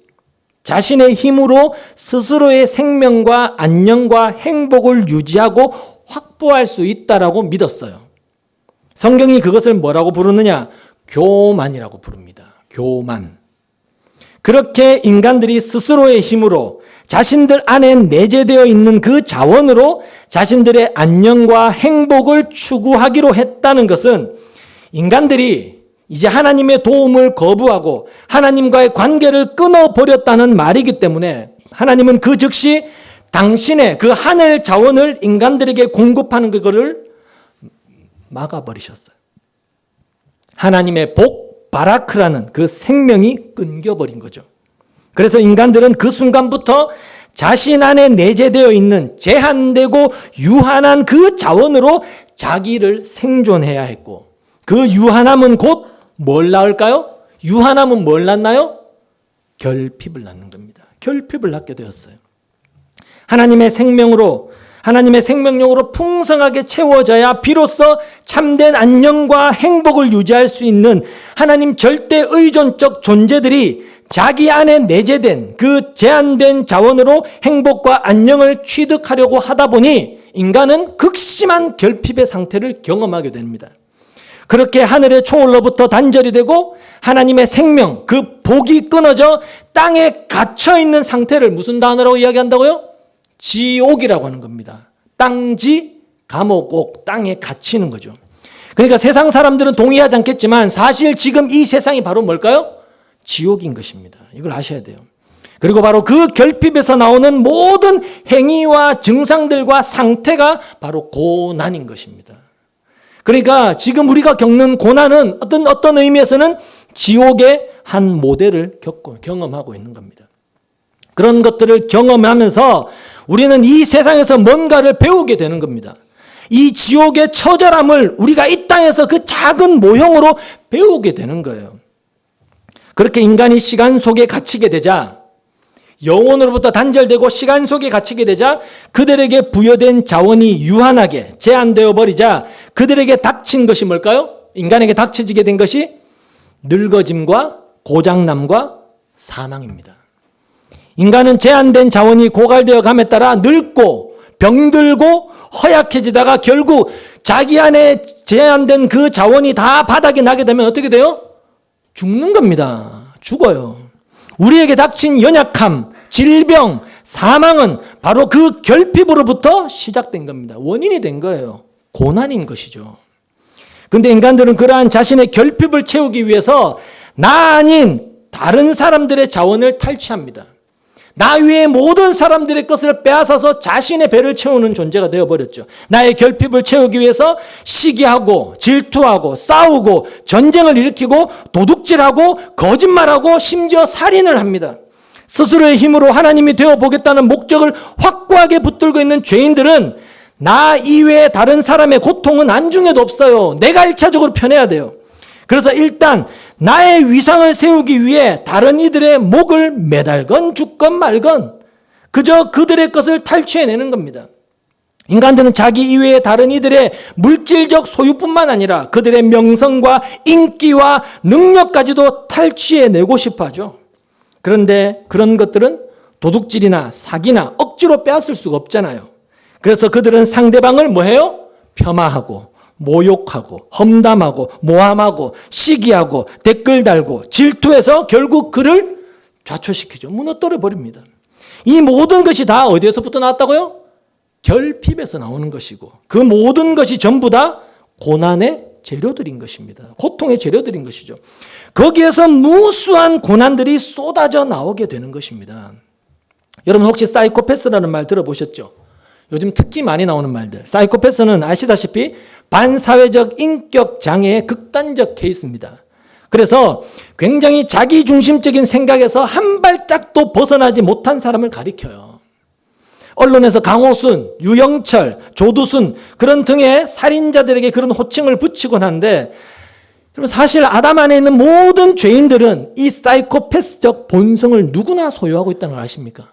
자신의 힘으로 스스로의 생명과 안녕과 행복을 유지하고 확보할 수 있다라고 믿었어요. 성경이 그것을 뭐라고 부르느냐? 교만이라고 부릅니다. 교만. 그렇게 인간들이 스스로의 힘으로 자신들 안에 내재되어 있는 그 자원으로 자신들의 안녕과 행복을 추구하기로 했다는 것은 인간들이 이제 하나님의 도움을 거부하고 하나님과의 관계를 끊어버렸다는 말이기 때문에 하나님은 그 즉시 당신의 그 하늘 자원을 인간들에게 공급하는 그거를 막아버리셨어요. 하나님의 복, 바라크라는 그 생명이 끊겨버린 거죠. 그래서 인간들은 그 순간부터 자신 안에 내재되어 있는 제한되고 유한한 그 자원으로 자기를 생존해야 했고 그 유한함은 곧 뭘 낳을까요? 유한함은 뭘 낳나요? 결핍을 낳는 겁니다. 결핍을 낳게 되었어요. 하나님의 생명으로 하나님의 생명력으로 풍성하게 채워져야 비로소 참된 안녕과 행복을 유지할 수 있는 하나님 절대 의존적 존재들이 자기 안에 내재된 그 제한된 자원으로 행복과 안녕을 취득하려고 하다 보니 인간은 극심한 결핍의 상태를 경험하게 됩니다. 그렇게 하늘의 초월로부터 단절이 되고 하나님의 생명, 그 복이 끊어져 땅에 갇혀있는 상태를 무슨 단어라고 이야기한다고요? 지옥이라고 하는 겁니다. 땅지, 감옥, 땅에 갇히는 거죠. 그러니까 세상 사람들은 동의하지 않겠지만 사실 지금 이 세상이 바로 뭘까요? 지옥인 것입니다. 이걸 아셔야 돼요. 그리고 바로 그 결핍에서 나오는 모든 행위와 증상들과 상태가 바로 고난인 것입니다. 그러니까 지금 우리가 겪는 고난은 어떤 의미에서는 지옥의 한 모델을 경험하고 있는 겁니다. 그런 것들을 경험하면서 우리는 이 세상에서 뭔가를 배우게 되는 겁니다. 이 지옥의 처절함을 우리가 이 땅에서 그 작은 모형으로 배우게 되는 거예요. 그렇게 인간이 시간 속에 갇히게 되자 영혼으로부터 단절되고 시간 속에 갇히게 되자 그들에게 부여된 자원이 유한하게 제한되어 버리자 그들에게 닥친 것이 뭘까요? 인간에게 닥쳐지게 된 것이 늙어짐과 고장남과 사망입니다. 인간은 제한된 자원이 고갈되어 감에 따라 늙고 병들고 허약해지다가 결국 자기 안에 제한된 그 자원이 다 바닥이 나게 되면 어떻게 돼요? 죽는 겁니다. 죽어요. 우리에게 닥친 연약함, 질병, 사망은 바로 그 결핍으로부터 시작된 겁니다. 원인이 된 거예요. 고난인 것이죠. 그런데 인간들은 그러한 자신의 결핍을 채우기 위해서 나 아닌 다른 사람들의 자원을 탈취합니다. 나 외의 모든 사람들의 것을 빼앗아서 자신의 배를 채우는 존재가 되어버렸죠. 나의 결핍을 채우기 위해서 시기하고 질투하고 싸우고 전쟁을 일으키고 도둑질하고 거짓말하고 심지어 살인을 합니다. 스스로의 힘으로 하나님이 되어보겠다는 목적을 확고하게 붙들고 있는 죄인들은 나 이외에 다른 사람의 고통은 안중에도 없어요. 내가 1차적으로 편해야 돼요. 그래서 일단 나의 위상을 세우기 위해 다른 이들의 목을 매달건 죽건 말건 그저 그들의 것을 탈취해내는 겁니다. 인간들은 자기 이외의 다른 이들의 물질적 소유뿐만 아니라 그들의 명성과 인기와 능력까지도 탈취해내고 싶어 하죠. 그런데 그런 것들은 도둑질이나 사기나 억지로 빼앗을 수가 없잖아요. 그래서 그들은 상대방을 뭐해요? 폄하하고 모욕하고 험담하고 모함하고 시기하고 댓글 달고 질투해서 결국 그를 좌초시키죠. 무너뜨려 버립니다. 이 모든 것이 다 어디에서부터 나왔다고요? 결핍에서 나오는 것이고 그 모든 것이 전부 다 고난의 재료들인 것입니다. 고통의 재료들인 것이죠. 거기에서 무수한 고난들이 쏟아져 나오게 되는 것입니다. 여러분 혹시 사이코패스라는 말 들어보셨죠? 요즘 특히 많이 나오는 말들. 사이코패스는 아시다시피 반사회적 인격 장애의 극단적 케이스입니다. 그래서 굉장히 자기중심적인 생각에서 한 발짝도 벗어나지 못한 사람을 가리켜요. 언론에서 강호순, 유영철, 조두순 그런 등의 살인자들에게 그런 호칭을 붙이곤 하는데 사실 아담 안에 있는 모든 죄인들은 이 사이코패스적 본성을 누구나 소유하고 있다는 걸 아십니까?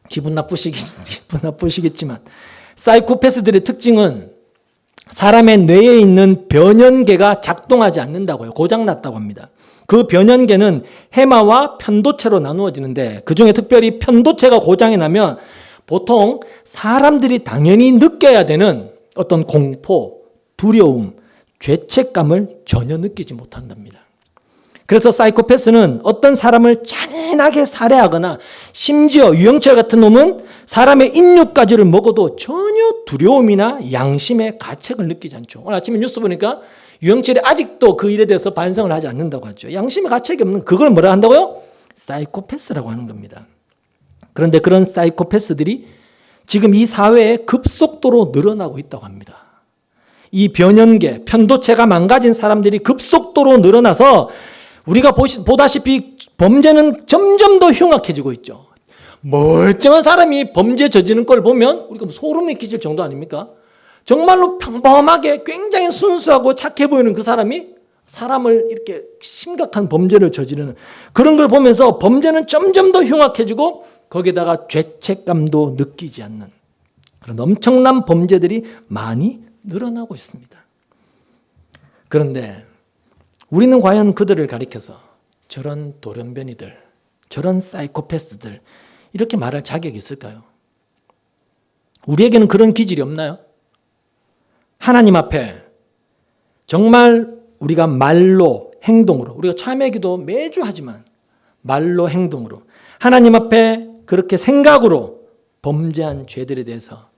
기분 나쁘시겠지만 사이코패스들의 특징은 사람의 뇌에 있는 변연계가 작동하지 않는다고요. 고장났다고 합니다. 그 변연계는 해마와 편도체로 나누어지는데 그중에 특별히 편도체가 고장이 나면 보통 사람들이 당연히 느껴야 되는 어떤 공포, 두려움, 죄책감을 전혀 느끼지 못한답니다. 그래서 사이코패스는 어떤 사람을 잔인하게 살해하거나 심지어 유영철 같은 놈은 사람의 인육가지를 먹어도 전혀 두려움이나 양심의 가책을 느끼지 않죠. 오늘 아침에 뉴스 보니까 유영철이 아직도 그 일에 대해서 반성을 하지 않는다고 하죠. 양심의 가책이 없는 그걸 뭐라 한다고요? 사이코패스라고 하는 겁니다. 그런데 그런 사이코패스들이 지금 이 사회에 급속도로 늘어나고 있다고 합니다. 이 변연계, 편도체가 망가진 사람들이 급속도로 늘어나서 우리가 보다시피 범죄는 점점 더 흉악해지고 있죠. 멀쩡한 사람이 범죄 저지르는 걸 보면 우리가 소름이 끼칠 정도 아닙니까? 정말로 평범하게 굉장히 순수하고 착해 보이는 그 사람이 사람을 이렇게 심각한 범죄를 저지르는 그런 걸 보면서 범죄는 점점 더 흉악해지고 거기다가 죄책감도 느끼지 않는 그런 엄청난 범죄들이 많이 늘어나고 있습니다. 그런데 우리는 과연 그들을 가리켜서 저런 돌연변이들, 저런 사이코패스들 이렇게 말할 자격이 있을까요? 우리에게는 그런 기질이 없나요? 하나님 앞에 정말 우리가 말로 행동으로 우리가 참회기도 매주 하지만 말로 행동으로 하나님 앞에 그렇게 생각으로 범죄한 죄들에 대해서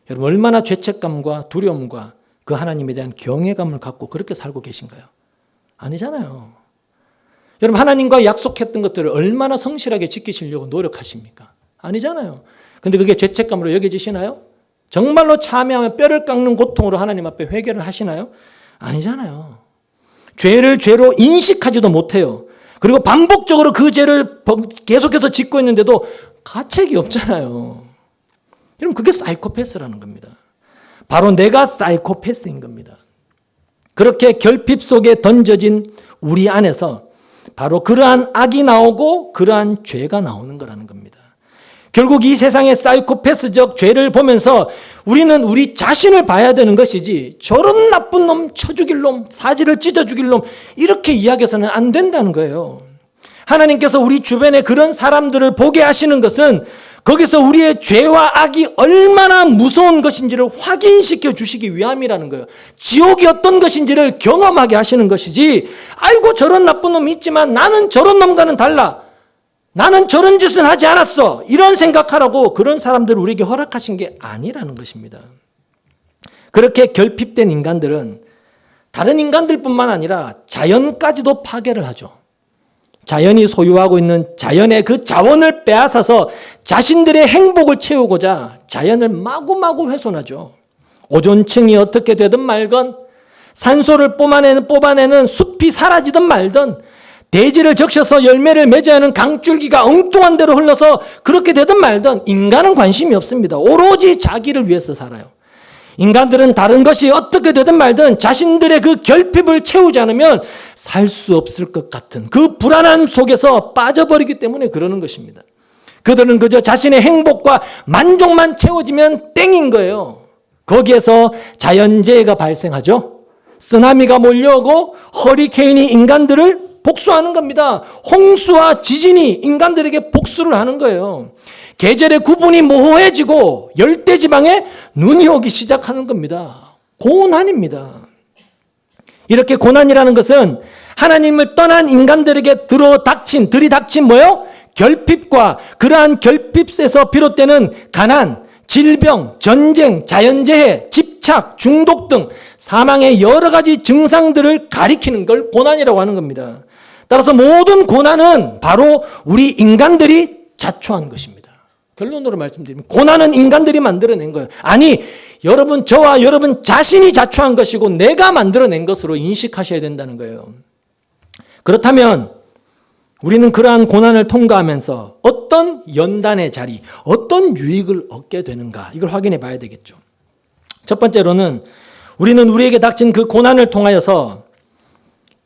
여러분 얼마나 죄책감과 두려움과 그 하나님에 대한 경외감을 갖고 그렇게 살고 계신가요? 아니잖아요. 여러분 하나님과 약속했던 것들을 얼마나 성실하게 지키시려고 노력하십니까? 아니잖아요. 근데 그게 죄책감으로 여겨지시나요? 정말로 참회하며 뼈를 깎는 고통으로 하나님 앞에 회개를 하시나요? 아니잖아요. 죄를 죄로 인식하지도 못해요. 그리고 반복적으로 그 죄를 계속해서 짓고 있는데도 가책이 없잖아요. 여러분 그게 사이코패스라는 겁니다. 바로 내가 사이코패스인 겁니다. 그렇게 결핍 속에 던져진 우리 안에서 바로 그러한 악이 나오고 그러한 죄가 나오는 거라는 겁니다. 결국 이 세상의 사이코패스적 죄를 보면서 우리는 우리 자신을 봐야 되는 것이지 저런 나쁜 놈, 쳐 죽일 놈, 사지를 찢어 죽일 놈 이렇게 이야기해서는 안 된다는 거예요. 하나님께서 우리 주변에 그런 사람들을 보게 하시는 것은 거기서 우리의 죄와 악이 얼마나 무서운 것인지를 확인시켜 주시기 위함이라는 거예요. 지옥이 어떤 것인지를 경험하게 하시는 것이지 아이고 저런 나쁜 놈이 있지만 나는 저런 놈과는 달라. 나는 저런 짓은 하지 않았어. 이런 생각하라고 그런 사람들을 우리에게 허락하신 게 아니라는 것입니다. 그렇게 결핍된 인간들은 다른 인간들뿐만 아니라 자연까지도 파괴를 하죠. 자연이 소유하고 있는 자연의 그 자원을 빼앗아서 자신들의 행복을 채우고자 자연을 마구마구 훼손하죠. 오존층이 어떻게 되든 말건 산소를 뽑아내는 숲이 사라지든 말든 대지를 적셔서 열매를 맺어야 하는 강줄기가 엉뚱한 대로 흘러서 그렇게 되든 말든 인간은 관심이 없습니다. 오로지 자기를 위해서 살아요. 인간들은 다른 것이 어떻게 되든 말든 자신들의 그 결핍을 채우지 않으면 살 수 없을 것 같은 그 불안함 속에서 빠져버리기 때문에 그러는 것입니다. 그들은 그저 자신의 행복과 만족만 채워지면 땡인 거예요. 거기에서 자연재해가 발생하죠. 쓰나미가 몰려오고 허리케인이 인간들을 복수하는 겁니다. 홍수와 지진이 인간들에게 복수를 하는 거예요. 계절의 구분이 모호해지고 열대지방에 눈이 오기 시작하는 겁니다. 고난입니다. 이렇게 고난이라는 것은 하나님을 떠난 인간들에게 들이닥친 뭐요? 결핍과 그러한 결핍에서 비롯되는 가난, 질병, 전쟁, 자연재해, 집착, 중독 등 사망의 여러 가지 증상들을 가리키는 걸 고난이라고 하는 겁니다. 따라서 모든 고난은 바로 우리 인간들이 자초한 것입니다. 결론으로 말씀드리면 고난은 인간들이 만들어낸 거예요. 아니, 여러분, 저와 여러분 자신이 자초한 것이고 내가 만들어낸 것으로 인식하셔야 된다는 거예요. 그렇다면 우리는 그러한 고난을 통과하면서 어떤 연단의 자리, 어떤 유익을 얻게 되는가, 이걸 확인해 봐야 되겠죠. 첫 번째로는 우리는 우리에게 닥친 그 고난을 통하여서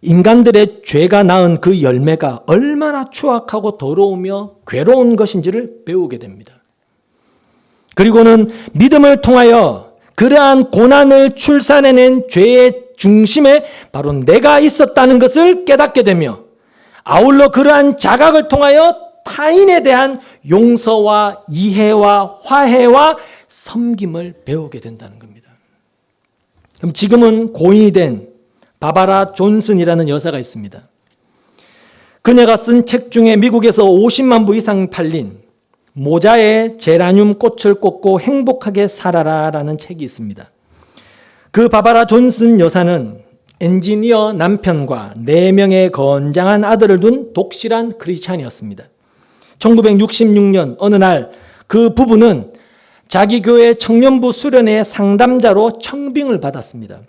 인간들의 죄가 낳은 그 열매가 얼마나 추악하고 더러우며 괴로운 것인지를 배우게 됩니다. 그리고는 믿음을 통하여 그러한 고난을 출산해낸 죄의 중심에 바로 내가 있었다는 것을 깨닫게 되며 아울러 그러한 자각을 통하여 타인에 대한 용서와 이해와 화해와 섬김을 배우게 된다는 겁니다. 그럼 지금은 고인이 된 바바라 존슨이라는 여사가 있습니다. 그녀가 쓴 책 중에 미국에서 50만 부 이상 팔린 모자에 제라늄 꽃을 꽂고 행복하게 살아라 라는 책이 있습니다. 그 바바라 존슨 여사는 엔지니어 남편과 4명의 건장한 아들을 둔 독실한 크리스찬이었습니다. 1966년 어느 날 그 부부는 자기 교회 청년부 수련회 상담자로 청빙을 받았습니다.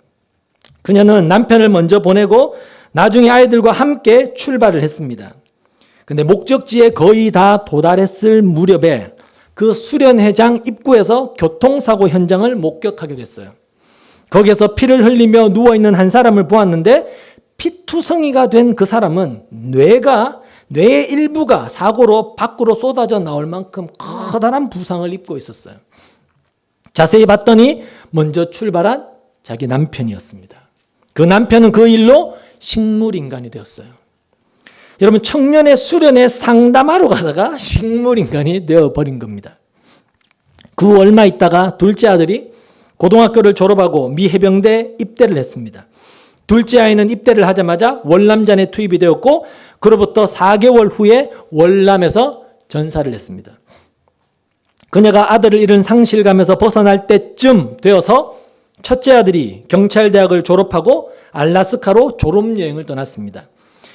그녀는 남편을 먼저 보내고 나중에 아이들과 함께 출발을 했습니다. 근데 목적지에 거의 다 도달했을 무렵에 그 수련회장 입구에서 교통사고 현장을 목격하게 됐어요. 거기에서 피를 흘리며 누워있는 한 사람을 보았는데 피투성이가 된 그 사람은 뇌의 일부가 사고로 밖으로 쏟아져 나올 만큼 커다란 부상을 입고 있었어요. 자세히 봤더니 먼저 출발한 자기 남편이었습니다. 그 남편은 그 일로 식물인간이 되었어요. 여러분, 청년의 수련회 상담하러 가다가 식물인간이 되어버린 겁니다. 그 얼마 있다가 둘째 아들이 고등학교를 졸업하고 미 해병대에 입대를 했습니다. 둘째 아이는 입대를 하자마자 월남전에 투입이 되었고 그로부터 4개월 후에 월남에서 전사를 했습니다. 그녀가 아들을 잃은 상실감에서 벗어날 때쯤 되어서 첫째 아들이 경찰대학을 졸업하고 알라스카로 졸업여행을 떠났습니다.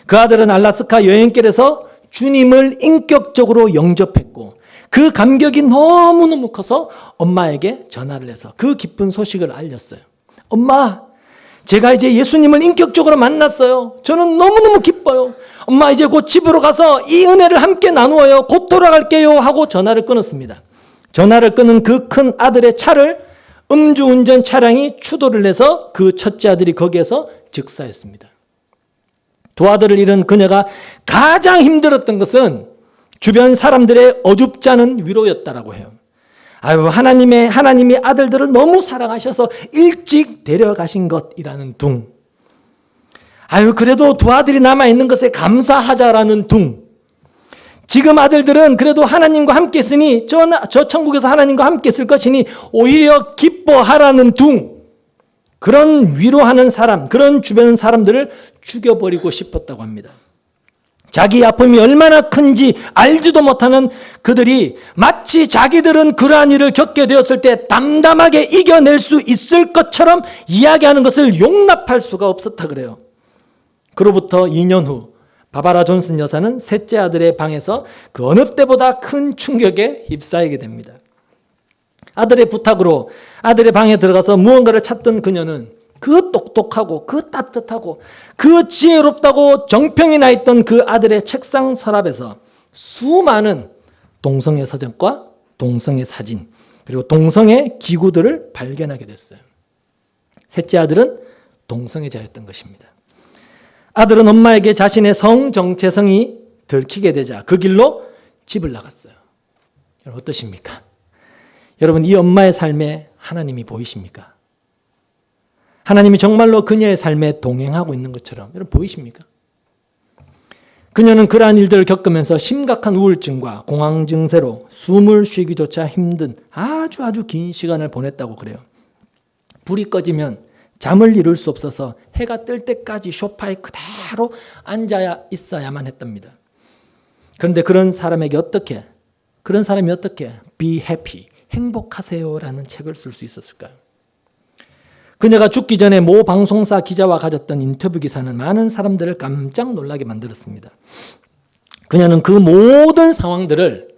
그 아들은 알라스카 여행길에서 주님을 인격적으로 영접했고 그 감격이 너무너무 커서 엄마에게 전화를 해서 그 기쁜 소식을 알렸어요. 엄마, 제가 이제 예수님을 인격적으로 만났어요. 저는 너무너무 기뻐요. 엄마, 이제 곧 집으로 가서 이 은혜를 함께 나누어요. 곧 돌아갈게요 하고 전화를 끊었습니다. 전화를 끊은 그 큰 아들의 차를 음주운전 차량이 추돌을 해서 그 첫째 아들이 거기에서 즉사했습니다. 두 아들을 잃은 그녀가 가장 힘들었던 것은 주변 사람들의 어줍지 않은 위로였다라고 해요. 아유, 하나님이 아들들을 너무 사랑하셔서 일찍 데려가신 것이라는 둥. 아유, 그래도 두 아들이 남아있는 것에 감사하자라는 둥. 지금 아들들은 그래도 하나님과 함께 있으니 저 천국에서 하나님과 함께 있을 것이니 오히려 기뻐하라는 둥. 그런 위로하는 사람, 그런 주변 사람들을 죽여버리고 싶었다고 합니다. 자기 아픔이 얼마나 큰지 알지도 못하는 그들이 마치 자기들은 그러한 일을 겪게 되었을 때 담담하게 이겨낼 수 있을 것처럼 이야기하는 것을 용납할 수가 없었다 그래요. 그로부터 2년 후 바바라 존슨 여사는 셋째 아들의 방에서 그 어느 때보다 큰 충격에 휩싸이게 됩니다. 아들의 부탁으로 아들의 방에 들어가서 무언가를 찾던 그녀는 그 똑똑하고 그 따뜻하고 그 지혜롭다고 정평이 나 있던 그 아들의 책상 서랍에서 수많은 동성애 서적과 동성애 사진 그리고 동성애 기구들을 발견하게 됐어요. 셋째 아들은 동성애자였던 것입니다. 아들은 엄마에게 자신의 성 정체성이 들키게 되자 그 길로 집을 나갔어요. 여러분 어떠십니까? 여러분 이 엄마의 삶에 하나님이 보이십니까? 하나님이 정말로 그녀의 삶에 동행하고 있는 것처럼 여러분 보이십니까? 그녀는 그러한 일들을 겪으면서 심각한 우울증과 공황 증세로 숨을 쉬기조차 힘든 아주 긴 시간을 보냈다고 그래요. 불이 꺼지면 잠을 이룰 수 없어서 해가 뜰 때까지 소파에 그대로 앉아 있어야만 했답니다. 그런데 그런 사람이 어떻게 Be happy, 행복하세요라는 책을 쓸 수 있었을까요? 그녀가 죽기 전에 모 방송사 기자와 가졌던 인터뷰 기사는 많은 사람들을 깜짝 놀라게 만들었습니다. 그녀는 그 모든 상황들을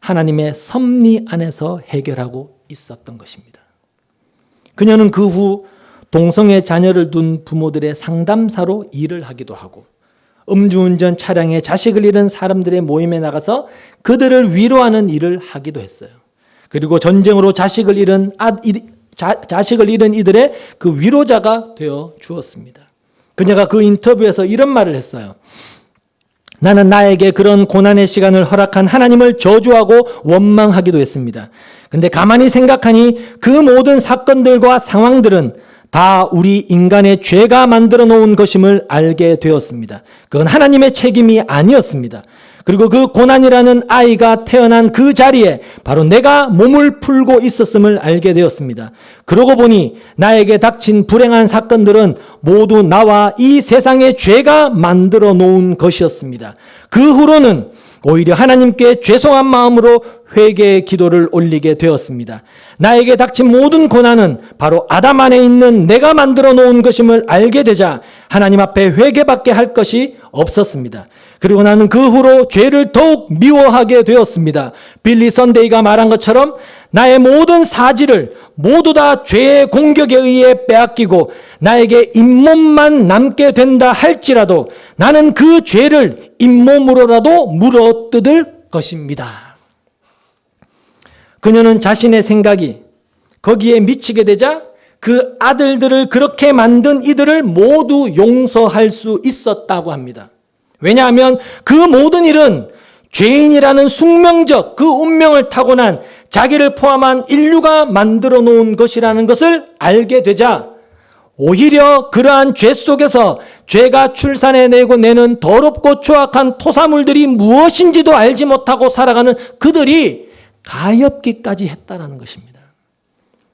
하나님의 섭리 안에서 해결하고 있었던 것입니다. 그녀는 그 후 동성애 자녀를 둔 부모들의 상담사로 일을 하기도 하고 음주운전 차량에 자식을 잃은 사람들의 모임에 나가서 그들을 위로하는 일을 하기도 했어요. 그리고 전쟁으로 자식을 잃은 이들의 그 위로자가 되어 주었습니다. 그녀가 그 인터뷰에서 이런 말을 했어요. 나는 나에게 그런 고난의 시간을 허락한 하나님을 저주하고 원망하기도 했습니다. 근데 가만히 생각하니 그 모든 사건들과 상황들은 다 우리 인간의 죄가 만들어 놓은 것임을 알게 되었습니다. 그건 하나님의 책임이 아니었습니다. 그리고 그 고난이라는 아이가 태어난 그 자리에 바로 내가 몸을 풀고 있었음을 알게 되었습니다. 그러고 보니 나에게 닥친 불행한 사건들은 모두 나와 이 세상의 죄가 만들어 놓은 것이었습니다. 그 후로는 오히려 하나님께 죄송한 마음으로 회개의 기도를 올리게 되었습니다. 나에게 닥친 모든 고난은 바로 아담 안에 있는 내가 만들어 놓은 것임을 알게 되자 하나님 앞에 회개밖에 할 것이 없었습니다. 그리고 나는 그 후로 죄를 더욱 미워하게 되었습니다. 빌리 선데이가 말한 것처럼 나의 모든 사지를 모두 다 죄의 공격에 의해 빼앗기고 나에게 잇몸만 남게 된다 할지라도 나는 그 죄를 잇몸으로라도 물어뜯을 것입니다. 그녀는 자신의 생각이 거기에 미치게 되자 그 아들들을 그렇게 만든 이들을 모두 용서할 수 있었다고 합니다. 왜냐하면 그 모든 일은 죄인이라는 숙명적 그 운명을 타고난 자기를 포함한 인류가 만들어 놓은 것이라는 것을 알게 되자 오히려 그러한 죄 속에서 죄가 출산해내고 내는 더럽고 추악한 토사물들이 무엇인지도 알지 못하고 살아가는 그들이 가엾기까지 했다라는 것입니다.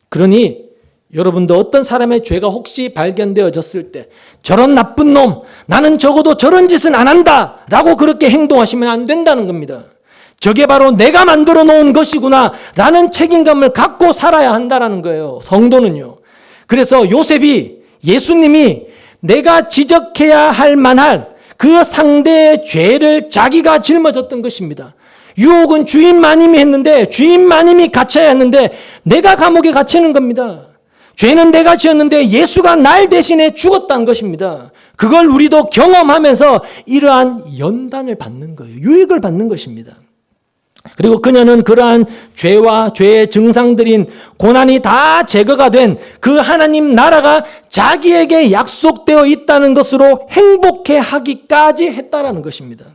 그러니 여러분도 어떤 사람의 죄가 혹시 발견되어졌을 때 저런 나쁜 놈, 나는 적어도 저런 짓은 안 한다 라고 그렇게 행동하시면 안 된다는 겁니다. 저게 바로 내가 만들어 놓은 것이구나 라는 책임감을 갖고 살아야 한다는 거예요. 성도는요. 그래서 예수님이 내가 지적해야 할 만한 그 상대의 죄를 자기가 짊어졌던 것입니다. 유혹은 주인 마님이 했는데 주인 마님이 갇혀야 했는데 내가 감옥에 갇히는 겁니다. 죄는 내가 지었는데 예수가 날 대신에 죽었다는 것입니다. 그걸 우리도 경험하면서 이러한 연단을 받는 거예요. 유익을 받는 것입니다. 그리고 그녀는 그러한 죄와 죄의 증상들인 고난이 다 제거가 된 그 하나님 나라가 자기에게 약속되어 있다는 것으로 행복해 하기까지 했다라는 것입니다.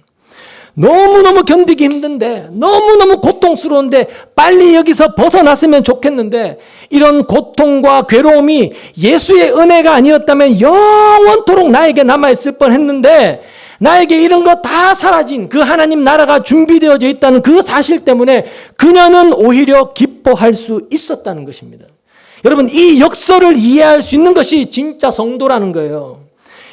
너무너무 견디기 힘든데 너무너무 고통스러운데 빨리 여기서 벗어났으면 좋겠는데 이런 고통과 괴로움이 예수의 은혜가 아니었다면 영원토록 나에게 남아있을 뻔했는데 나에게 이런 거 다 사라진 그 하나님 나라가 준비되어져 있다는 그 사실 때문에 그녀는 오히려 기뻐할 수 있었다는 것입니다. 여러분, 이 역설을 이해할 수 있는 것이 진짜 성도라는 거예요.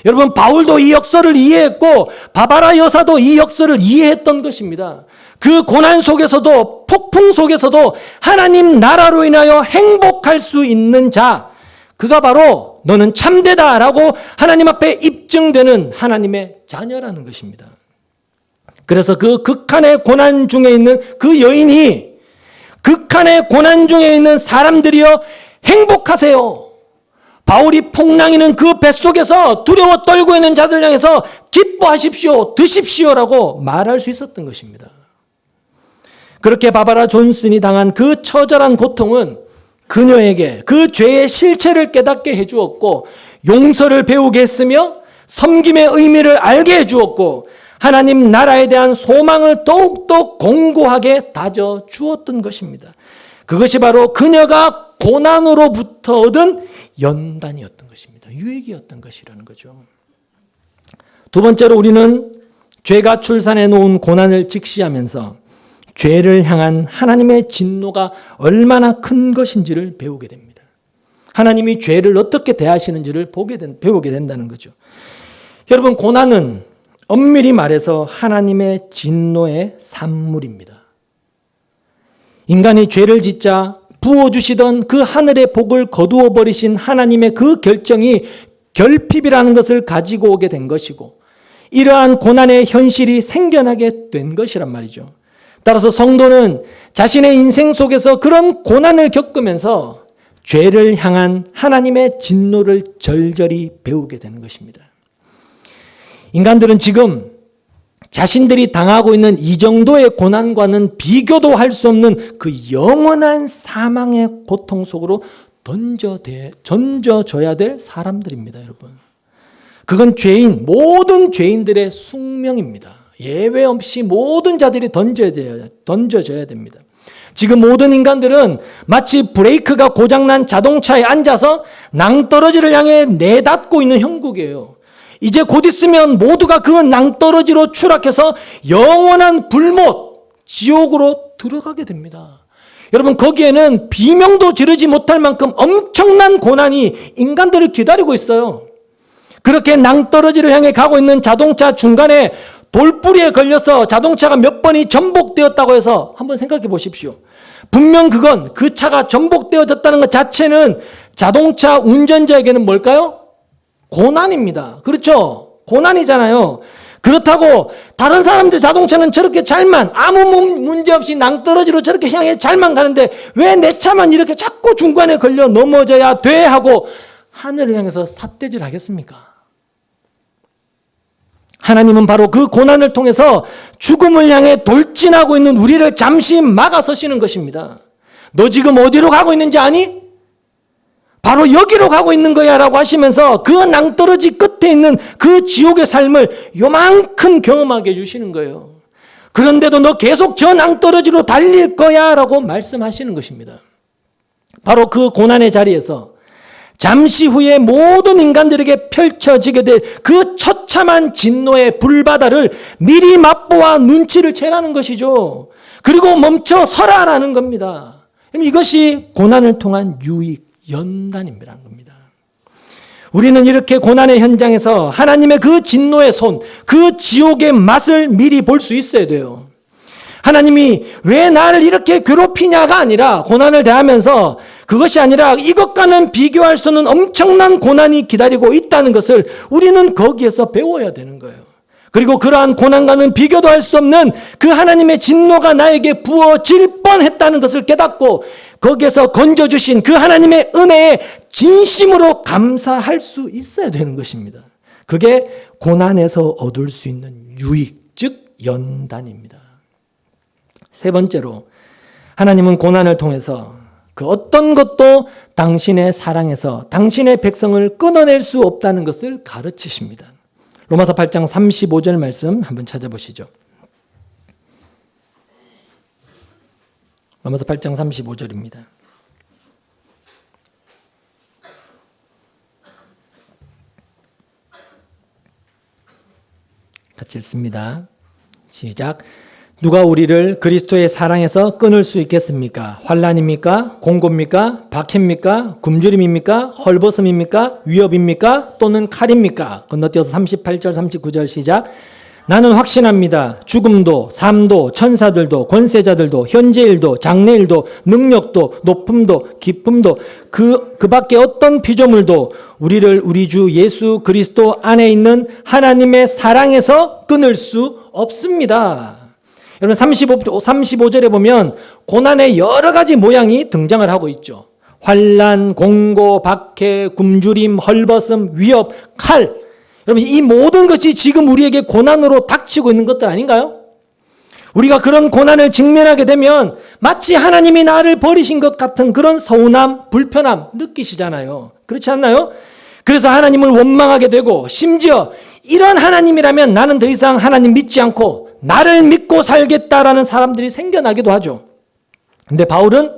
여러분, 바울도 이 역설을 이해했고 바바라 여사도 이 역설을 이해했던 것입니다. 그 고난 속에서도 폭풍 속에서도 하나님 나라로 인하여 행복할 수 있는 자, 그가 바로 너는 참되다라고 하나님 앞에 입증되는 하나님의 자녀라는 것입니다. 그래서 그 극한의 고난 중에 있는 그 여인이 극한의 고난 중에 있는 사람들이여 행복하세요. 바울이 폭랑이는 그 뱃속에서 두려워 떨고 있는 자들 향해서 기뻐하십시오, 드십시오라고 말할 수 있었던 것입니다. 그렇게 바바라 존슨이 당한 그 처절한 고통은 그녀에게 그 죄의 실체를 깨닫게 해주었고 용서를 배우게 했으며 섬김의 의미를 알게 해주었고 하나님 나라에 대한 소망을 더욱더 공고하게 다져주었던 것입니다. 그것이 바로 그녀가 고난으로부터 얻은 연단이었던 것입니다. 유익이었던 것이라는 거죠. 두 번째로 우리는 죄가 출산해 놓은 고난을 직시하면서 죄를 향한 하나님의 진노가 얼마나 큰 것인지를 배우게 됩니다. 하나님이 죄를 어떻게 대하시는지를 배우게 된다는 거죠. 여러분, 고난은 엄밀히 말해서 하나님의 진노의 산물입니다. 인간이 죄를 짓자 부어주시던 그 하늘의 복을 거두어 버리신 하나님의 그 결정이 결핍이라는 것을 가지고 오게 된 것이고, 이러한 고난의 현실이 생겨나게 된 것이란 말이죠. 따라서 성도는 자신의 인생 속에서 그런 고난을 겪으면서 죄를 향한 하나님의 진노를 절절히 배우게 되는 것입니다. 인간들은 지금 자신들이 당하고 있는 이 정도의 고난과는 비교도 할 수 없는 그 영원한 사망의 고통 속으로 던져져야 될 사람들입니다, 여러분. 그건 모든 죄인들의 숙명입니다. 예외 없이 모든 자들이 던져져야 됩니다. 지금 모든 인간들은 마치 브레이크가 고장난 자동차에 앉아서 낭떠러지를 향해 내닫고 있는 형국이에요. 이제 곧 있으면 모두가 그 낭떠러지로 추락해서 영원한 불못, 지옥으로 들어가게 됩니다. 여러분, 거기에는 비명도 지르지 못할 만큼 엄청난 고난이 인간들을 기다리고 있어요. 그렇게 낭떠러지를 향해 가고 있는 자동차 중간에 돌뿌리에 걸려서 자동차가 몇 번이 전복되었다고 해서 한번 생각해 보십시오. 분명 그 차가 전복되어졌다는 것 자체는 자동차 운전자에게는 뭘까요? 고난입니다. 그렇죠? 고난이잖아요. 그렇다고 다른 사람들 자동차는 저렇게 잘만, 아무 문제 없이 낭떠러지로 저렇게 향해 잘만 가는데 왜 내 차만 이렇게 자꾸 중간에 걸려 넘어져야 돼 하고 하늘을 향해서 삿대질 하겠습니까? 하나님은 바로 그 고난을 통해서 죽음을 향해 돌진하고 있는 우리를 잠시 막아서시는 것입니다. 너 지금 어디로 가고 있는지 아니? 바로 여기로 가고 있는 거야 라고 하시면서 그 낭떠러지 끝에 있는 그 지옥의 삶을 요만큼 경험하게 해주시는 거예요. 그런데도 너 계속 저 낭떠러지로 달릴 거야 라고 말씀하시는 것입니다. 바로 그 고난의 자리에서 잠시 후에 모든 인간들에게 펼쳐지게 될 그 처참한 진노의 불바다를 미리 맛보아 눈치를 채라는 것이죠. 그리고 멈춰 서라라는 겁니다. 이것이 고난을 통한 유익, 연단이라는 겁니다. 우리는 이렇게 고난의 현장에서 하나님의 그 진노의 손, 그 지옥의 맛을 미리 볼 수 있어야 돼요. 하나님이 왜 나를 이렇게 괴롭히냐가 아니라, 고난을 대하면서 그것이 아니라 이것과는 비교할 수 없는 엄청난 고난이 기다리고 있다는 것을 우리는 거기에서 배워야 되는 거예요. 그리고 그러한 고난과는 비교도 할 수 없는 그 하나님의 진노가 나에게 부어질 뻔했다는 것을 깨닫고 거기에서 건져주신 그 하나님의 은혜에 진심으로 감사할 수 있어야 되는 것입니다. 그게 고난에서 얻을 수 있는 유익, 즉 연단입니다. 세 번째로, 하나님은 고난을 통해서 그 어떤 것도 당신의 사랑에서 당신의 백성을 끊어낼 수 없다는 것을 가르치십니다. 로마서 8장 35절 말씀 한번 찾아보시죠. 로마서 8장 35절입니다. 같이 읽습니다. 시작. 누가 우리를 그리스도의 사랑에서 끊을 수 있겠습니까? 환난입니까? 공고입니까? 박해입니까? 굶주림입니까? 헐벗음입니까? 위협입니까? 또는 칼입니까? 건너뛰어서 38절 39절 시작. 나는 확신합니다. 죽음도 삶도 천사들도 권세자들도 현재일도 장래일도 능력도 높음도 깊음도 그 밖에 어떤 피조물도 우리를 우리 주 예수 그리스도 안에 있는 하나님의 사랑에서 끊을 수 없습니다. 여러분 35절에 보면 고난의 여러 가지 모양이 등장을 하고 있죠. 환난, 공고, 박해, 굶주림, 헐벗음, 위협, 칼. 여러분 이 모든 것이 지금 우리에게 고난으로 닥치고 있는 것들 아닌가요? 우리가 그런 고난을 직면하게 되면 마치 하나님이 나를 버리신 것 같은 그런 서운함, 불편함 느끼시잖아요. 그렇지 않나요? 그래서 하나님을 원망하게 되고, 심지어 이런 하나님이라면 나는 더 이상 하나님 믿지 않고 나를 믿고 살겠다라는 사람들이 생겨나기도 하죠. 근데 바울은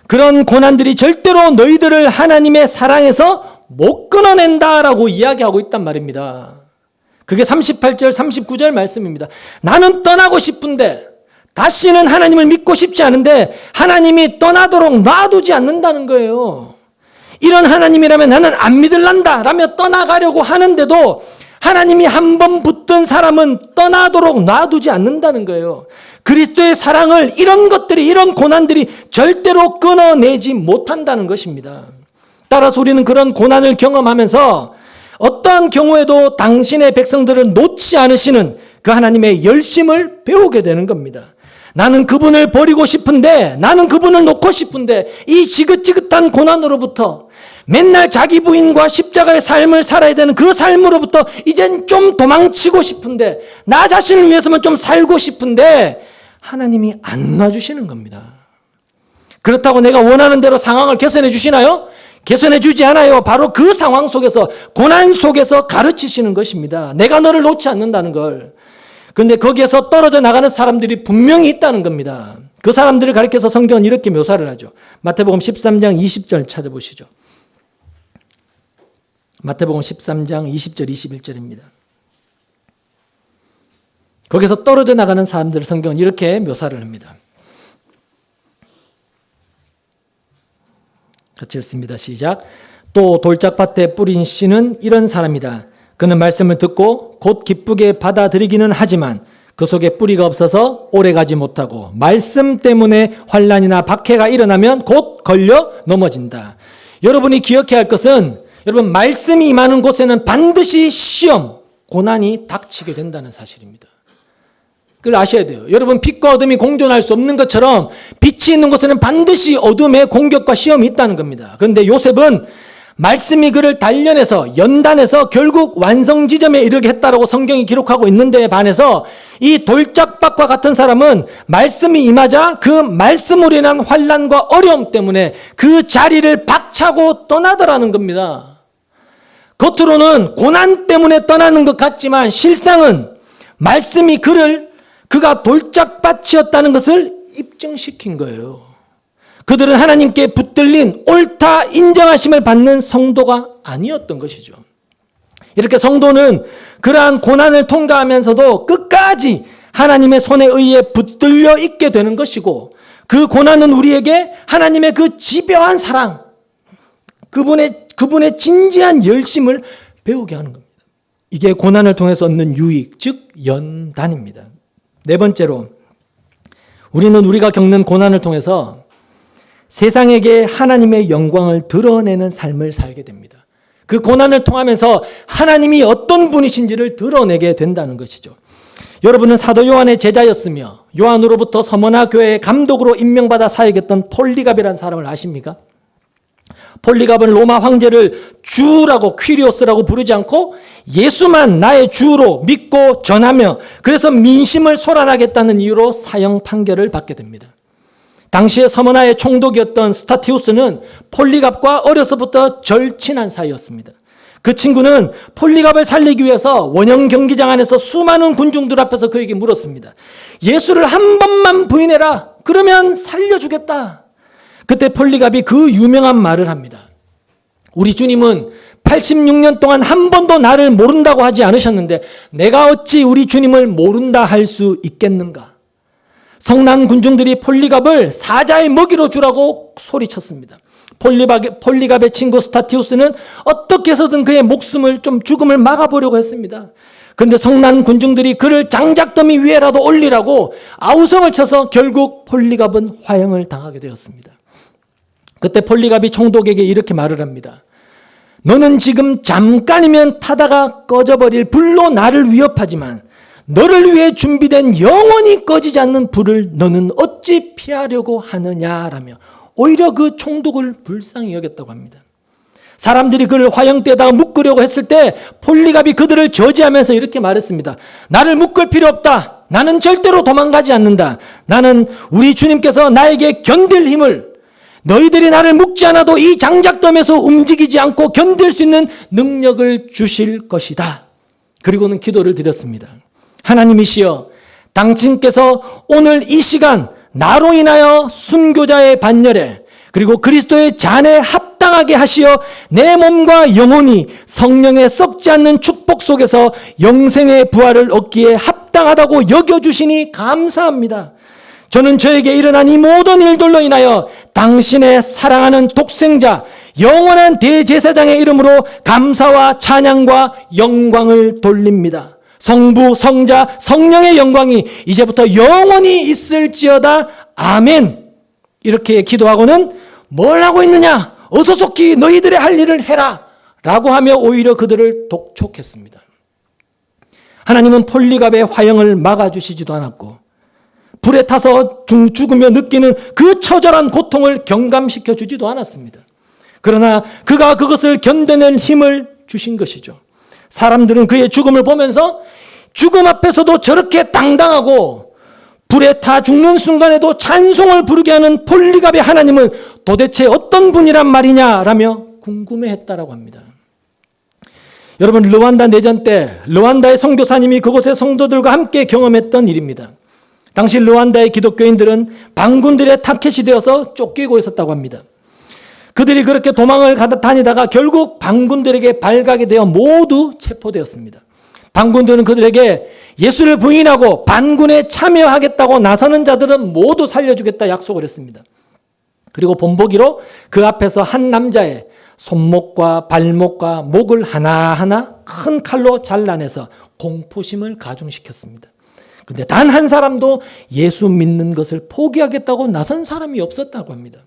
그런 고난들이 절대로 너희들을 하나님의 사랑에서 못 끊어낸다라고 이야기하고 있단 말입니다. 그게 38절, 39절 말씀입니다. 나는 떠나고 싶은데, 다시는 하나님을 믿고 싶지 않은데 하나님이 떠나도록 놔두지 않는다는 거예요. 이런 하나님이라면 나는 안 믿을란다 라며 떠나가려고 하는데도 하나님이 한 번 붙든 사람은 떠나도록 놔두지 않는다는 거예요. 그리스도의 사랑을 이런 것들이, 이런 고난들이 절대로 끊어내지 못한다는 것입니다. 따라서 우리는 그런 고난을 경험하면서 어떠한 경우에도 당신의 백성들을 놓지 않으시는 그 하나님의 열심을 배우게 되는 겁니다. 나는 그분을 버리고 싶은데, 나는 그분을 놓고 싶은데, 이 지긋지긋한 고난으로부터, 맨날 자기 부인과 십자가의 삶을 살아야 되는 그 삶으로부터 이젠 좀 도망치고 싶은데, 나 자신을 위해서만 좀 살고 싶은데 하나님이 안 놔주시는 겁니다. 그렇다고 내가 원하는 대로 상황을 개선해 주시나요? 개선해 주지 않아요. 바로 그 상황 속에서, 고난 속에서 가르치시는 것입니다. 내가 너를 놓지 않는다는 걸. 그런데 거기에서 떨어져 나가는 사람들이 분명히 있다는 겁니다. 그 사람들을 가리켜서 성경은 이렇게 묘사를 하죠. 마태복음 13장 20절 찾아보시죠. 마태복음 13장 20절 21절입니다. 거기서 떨어져 나가는 사람들을 성경은 이렇게 묘사를 합니다. 같이 읽습니다. 시작. 또 돌짝밭에 뿌린 씨는 이런 사람이다. 그는 말씀을 듣고 곧 기쁘게 받아들이기는 하지만 그 속에 뿌리가 없어서 오래가지 못하고 말씀 때문에 환난이나 박해가 일어나면 곧 걸려 넘어진다. 여러분이 기억해야 할 것은, 여러분, 말씀이 임하는 곳에는 반드시 시험, 고난이 닥치게 된다는 사실입니다. 그걸 아셔야 돼요. 여러분, 빛과 어둠이 공존할 수 없는 것처럼 빛이 있는 곳에는 반드시 어둠의 공격과 시험이 있다는 겁니다. 그런데 요셉은 말씀이 그를 단련해서, 연단해서 결국 완성 지점에 이르게 했다라고 성경이 기록하고 있는 데에 반해서 이 돌짝밭과 같은 사람은 말씀이 임하자 그 말씀으로 인한 환난과 어려움 때문에 그 자리를 박차고 떠나더라는 겁니다. 겉으로는 고난 때문에 떠나는 것 같지만 실상은 말씀이 그가 돌짝밭이었다는 것을 입증시킨 거예요. 그들은 하나님께 붙들린 옳다 인정하심을 받는 성도가 아니었던 것이죠. 이렇게 성도는 그러한 고난을 통과하면서도 끝까지 하나님의 손에 의해 붙들려 있게 되는 것이고, 그 고난은 우리에게 하나님의 그 집요한 사랑, 그분의 진지한 열심을 배우게 하는 겁니다. 이게 고난을 통해서 얻는 유익, 즉 연단입니다. 네 번째로, 우리는 우리가 겪는 고난을 통해서 세상에게 하나님의 영광을 드러내는 삶을 살게 됩니다. 그 고난을 통하면서 하나님이 어떤 분이신지를 드러내게 된다는 것이죠. 여러분은 사도 요한의 제자였으며 요한으로부터 서머나 교회의 감독으로 임명받아 사역했던 폴리갑이라는 사람을 아십니까? 폴리갑은 로마 황제를 주라고, 퀴리오스라고 부르지 않고 예수만 나의 주로 믿고 전하며, 그래서 민심을 소란하겠다는 이유로 사형 판결을 받게 됩니다. 당시에 서머나의 총독이었던 스타티우스는 폴리갑과 어려서부터 절친한 사이였습니다. 그 친구는 폴리갑을 살리기 위해서 원형 경기장 안에서 수많은 군중들 앞에서 그에게 물었습니다. 예수를 한 번만 부인해라. 그러면 살려주겠다. 그때 폴리갑이 그 유명한 말을 합니다. 우리 주님은 86년 동안 한 번도 나를 모른다고 하지 않으셨는데 내가 어찌 우리 주님을 모른다 할 수 있겠는가? 성난 군중들이 폴리갑을 사자의 먹이로 주라고 소리쳤습니다. 폴리갑의 친구 스타티우스는 어떻게 해서든 그의 죽음을 막아보려고 했습니다. 그런데 성난 군중들이 그를 장작더미 위에라도 올리라고 아우성을 쳐서 결국 폴리갑은 화형을 당하게 되었습니다. 그때 폴리갑이 총독에게 이렇게 말을 합니다. 너는 지금 잠깐이면 타다가 꺼져버릴 불로 나를 위협하지만 너를 위해 준비된 영원히 꺼지지 않는 불을 너는 어찌 피하려고 하느냐라며 오히려 그 총독을 불쌍히 여겼다고 합니다. 사람들이 그를 화형대에다가 묶으려고 했을 때 폴리갑이 그들을 저지하면서 이렇게 말했습니다. 나를 묶을 필요 없다. 나는 절대로 도망가지 않는다. 나는 우리 주님께서 나에게 견딜 힘을, 너희들이 나를 묶지 않아도 이 장작덤에서 움직이지 않고 견딜 수 있는 능력을 주실 것이다. 그리고는 기도를 드렸습니다. 하나님이시여, 당신께서 오늘 이 시간 나로 인하여 순교자의 반열에 그리고 그리스도의 잔에 합당하게 하시어 내 몸과 영혼이 성령의 썩지 않는 축복 속에서 영생의 부활을 얻기에 합당하다고 여겨주시니 감사합니다. 저는 저에게 일어난 이 모든 일들로 인하여 당신의 사랑하는 독생자 영원한 대제사장의 이름으로 감사와 찬양과 영광을 돌립니다. 성부, 성자, 성령의 영광이 이제부터 영원히 있을지어다. 아멘. 이렇게 기도하고는 뭘 하고 있느냐? 어서 속히 너희들의 할 일을 해라 라고 하며 오히려 그들을 독촉했습니다. 하나님은 폴리갑의 화형을 막아주시지도 않았고 불에 타서 죽으며 느끼는 그 처절한 고통을 경감시켜 주지도 않았습니다. 그러나 그가 그것을 견뎌낼 힘을 주신 것이죠. 사람들은 그의 죽음을 보면서 죽음 앞에서도 저렇게 당당하고 불에 타 죽는 순간에도 찬송을 부르게 하는 폴리갑의 하나님은 도대체 어떤 분이란 말이냐라며 궁금해했다라고 합니다. 여러분, 르완다 내전 때 르완다의 선교사님이 그곳의 성도들과 함께 경험했던 일입니다. 당시 르완다의 기독교인들은 반군들의 타켓이 되어서 쫓기고 있었다고 합니다. 그들이 그렇게 도망을 다니다가 결국 반군들에게 발각이 되어 모두 체포되었습니다. 반군들은 그들에게 예수를 부인하고 반군에 참여하겠다고 나서는 자들은 모두 살려주겠다 약속을 했습니다. 그리고 본보기로 그 앞에서 한 남자의 손목과 발목과 목을 하나하나 큰 칼로 잘라내서 공포심을 가중시켰습니다. 근데 단 한 사람도 예수 믿는 것을 포기하겠다고 나선 사람이 없었다고 합니다.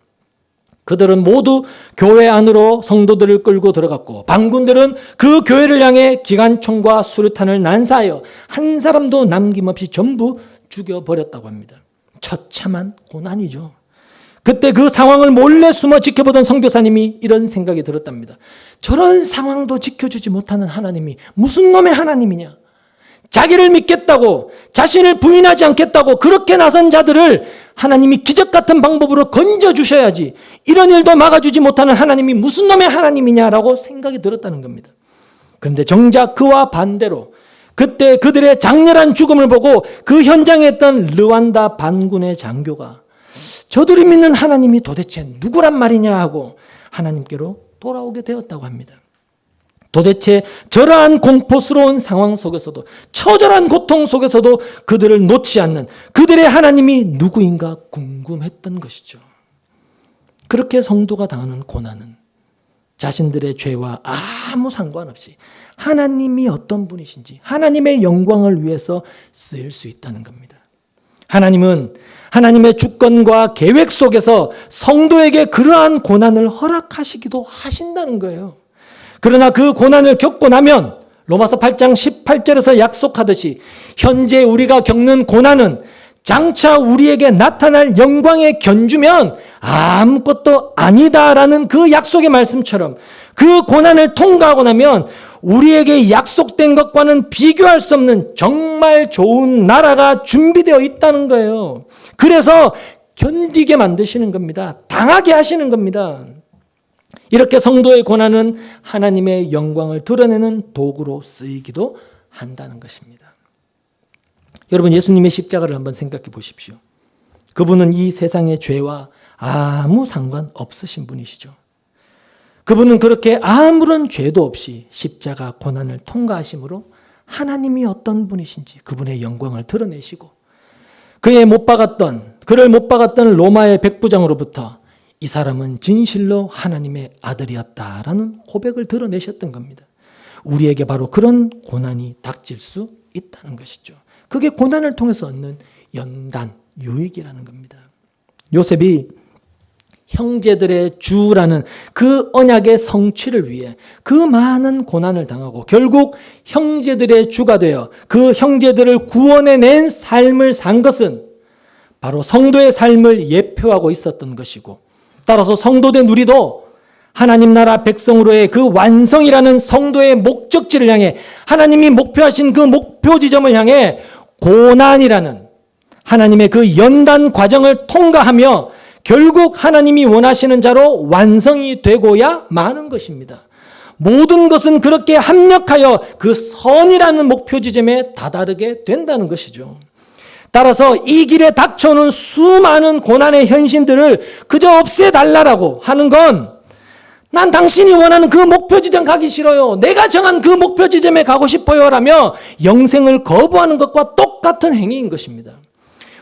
그들은 모두 교회 안으로 성도들을 끌고 들어갔고 반군들은 그 교회를 향해 기관총과 수류탄을 난사하여 한 사람도 남김없이 전부 죽여버렸다고 합니다. 처참한 고난이죠. 그때 그 상황을 몰래 숨어 지켜보던 선교사님이 이런 생각이 들었답니다. 저런 상황도 지켜주지 못하는 하나님이 무슨 놈의 하나님이냐? 자기를 믿겠다고 자신을 부인하지 않겠다고 그렇게 나선 자들을 하나님이 기적 같은 방법으로 건져주셔야지 이런 일도 막아주지 못하는 하나님이 무슨 놈의 하나님이냐라고 생각이 들었다는 겁니다. 그런데 정작 그와 반대로 그때 그들의 장렬한 죽음을 보고 그 현장에 있던 르완다 반군의 장교가 저들이 믿는 하나님이 도대체 누구란 말이냐 하고 하나님께로 돌아오게 되었다고 합니다. 도대체 저러한 공포스러운 상황 속에서도 처절한 고통 속에서도 그들을 놓지 않는 그들의 하나님이 누구인가 궁금했던 것이죠. 그렇게 성도가 당하는 고난은 자신들의 죄와 아무 상관없이 하나님이 어떤 분이신지 하나님의 영광을 위해서 쓰일 수 있다는 겁니다. 하나님은 하나님의 주권과 계획 속에서 성도에게 그러한 고난을 허락하시기도 하신다는 거예요. 그러나 그 고난을 겪고 나면 로마서 8장 18절에서 약속하듯이 현재 우리가 겪는 고난은 장차 우리에게 나타날 영광에 견주면 아무것도 아니다라는 그 약속의 말씀처럼 그 고난을 통과하고 나면 우리에게 약속된 것과는 비교할 수 없는 정말 좋은 나라가 준비되어 있다는 거예요. 그래서 견디게 만드시는 겁니다. 당하게 하시는 겁니다. 이렇게 성도의 고난은 하나님의 영광을 드러내는 도구로 쓰이기도 한다는 것입니다. 여러분, 예수님의 십자가를 한번 생각해 보십시오. 그분은 이 세상의 죄와 아무 상관없으신 분이시죠. 그분은 그렇게 아무런 죄도 없이 십자가 고난을 통과하심으로 하나님이 어떤 분이신지 그분의 영광을 드러내시고 그를 못 박았던 로마의 백부장으로부터 이 사람은 진실로 하나님의 아들이었다라는 고백을 드러내셨던 겁니다. 우리에게 바로 그런 고난이 닥칠 수 있다는 것이죠. 그게 고난을 통해서 얻는 연단, 유익이라는 겁니다. 요셉이 형제들의 주라는 그 언약의 성취를 위해 그 많은 고난을 당하고 결국 형제들의 주가 되어 그 형제들을 구원해낸 삶을 산 것은 바로 성도의 삶을 예표하고 있었던 것이고 따라서 성도된 우리도 하나님 나라 백성으로의 그 완성이라는 성도의 목적지를 향해 하나님이 목표하신 그 목표 지점을 향해 고난이라는 하나님의 그 연단 과정을 통과하며 결국 하나님이 원하시는 자로 완성이 되고야 마는 것입니다. 모든 것은 그렇게 합력하여 그 선이라는 목표 지점에 다다르게 된다는 것이죠. 따라서 이 길에 닥쳐오는 수많은 고난의 현신들을 그저 없애달라고 하는 건 난 당신이 원하는 그 목표 지점 가기 싫어요. 내가 정한 그 목표 지점에 가고 싶어요. 라며 영생을 거부하는 것과 똑같은 행위인 것입니다.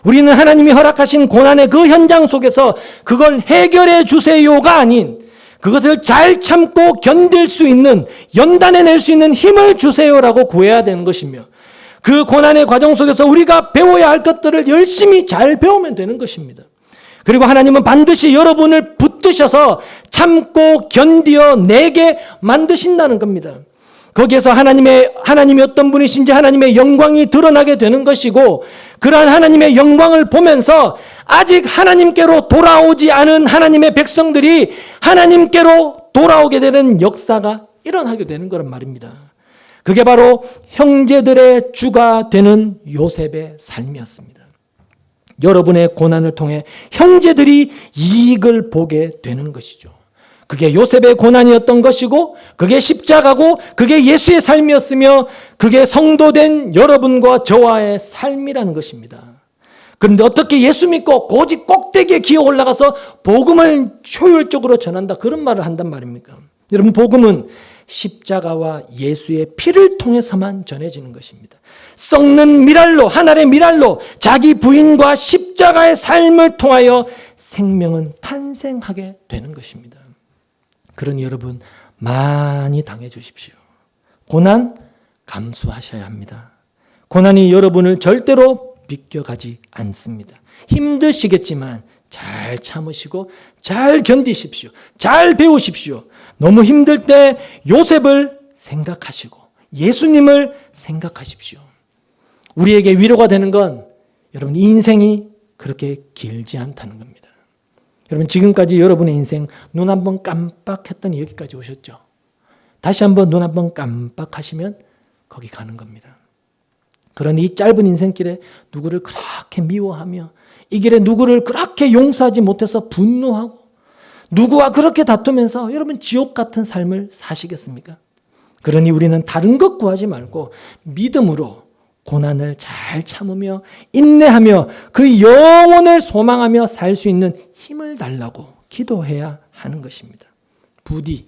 우리는 하나님이 허락하신 고난의 그 현장 속에서 그걸 해결해 주세요가 아닌 그것을 잘 참고 견딜 수 있는, 연단해낼 수 있는 힘을 주세요라고 구해야 되는 것이며, 그 고난의 과정 속에서 우리가 배워야 할 것들을 열심히 잘 배우면 되는 것입니다. 그리고 하나님은 반드시 여러분을 붙드셔서 참고 견디어 내게 만드신다는 겁니다. 거기에서 하나님이 어떤 분이신지 하나님의 영광이 드러나게 되는 것이고, 그러한 하나님의 영광을 보면서 아직 하나님께로 돌아오지 않은 하나님의 백성들이 하나님께로 돌아오게 되는 역사가 일어나게 되는 거란 말입니다. 그게 바로 형제들의 주가 되는 요셉의 삶이었습니다. 여러분의 고난을 통해 형제들이 이익을 보게 되는 것이죠. 그게 요셉의 고난이었던 것이고, 그게 십자가고, 그게 예수의 삶이었으며, 그게 성도된 여러분과 저와의 삶이라는 것입니다. 그런데 어떻게 예수 믿고 고집 꼭대기에 기어 올라가서 복음을 효율적으로 전한다, 그런 말을 한단 말입니까? 여러분, 복음은 십자가와 예수의 피를 통해서만 전해지는 것입니다. 썩는 밀알로, 하늘의 밀알로 자기 부인과 십자가의 삶을 통하여 생명은 탄생하게 되는 것입니다. 그러니 여러분, 많이 당해 주십시오. 고난 감수하셔야 합니다. 고난이 여러분을 절대로 비껴가지 않습니다. 힘드시겠지만 잘 참으시고 잘 견디십시오. 잘 배우십시오. 너무 힘들 때 요셉을 생각하시고 예수님을 생각하십시오. 우리에게 위로가 되는 건 여러분, 인생이 그렇게 길지 않다는 겁니다. 여러분, 지금까지 여러분의 인생 눈 한번 깜빡했더니 여기까지 오셨죠. 다시 한번 눈 한번 깜빡하시면 거기 가는 겁니다. 그러니 이 짧은 인생길에 누구를 그렇게 미워하며, 이 길에 누구를 그렇게 용서하지 못해서 분노하고, 누구와 그렇게 다투면서 여러분 지옥 같은 삶을 사시겠습니까? 그러니 우리는 다른 것 구하지 말고 믿음으로 고난을 잘 참으며 인내하며 그 영혼을 소망하며 살 수 있는 힘을 달라고 기도해야 하는 것입니다. 부디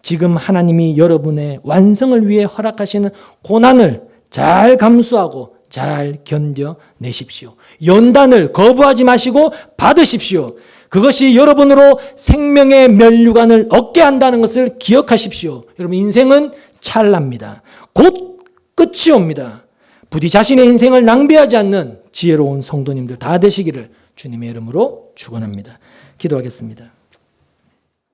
지금 하나님이 여러분의 완성을 위해 허락하시는 고난을 잘 감수하고 잘 견뎌내십시오. 연단을 거부하지 마시고 받으십시오. 그것이 여러분으로 생명의 면류관을 얻게 한다는 것을 기억하십시오. 여러분, 인생은 찰나입니다. 곧 끝이 옵니다. 부디 자신의 인생을 낭비하지 않는 지혜로운 성도님들 다 되시기를 주님의 이름으로 축원합니다. 기도하겠습니다.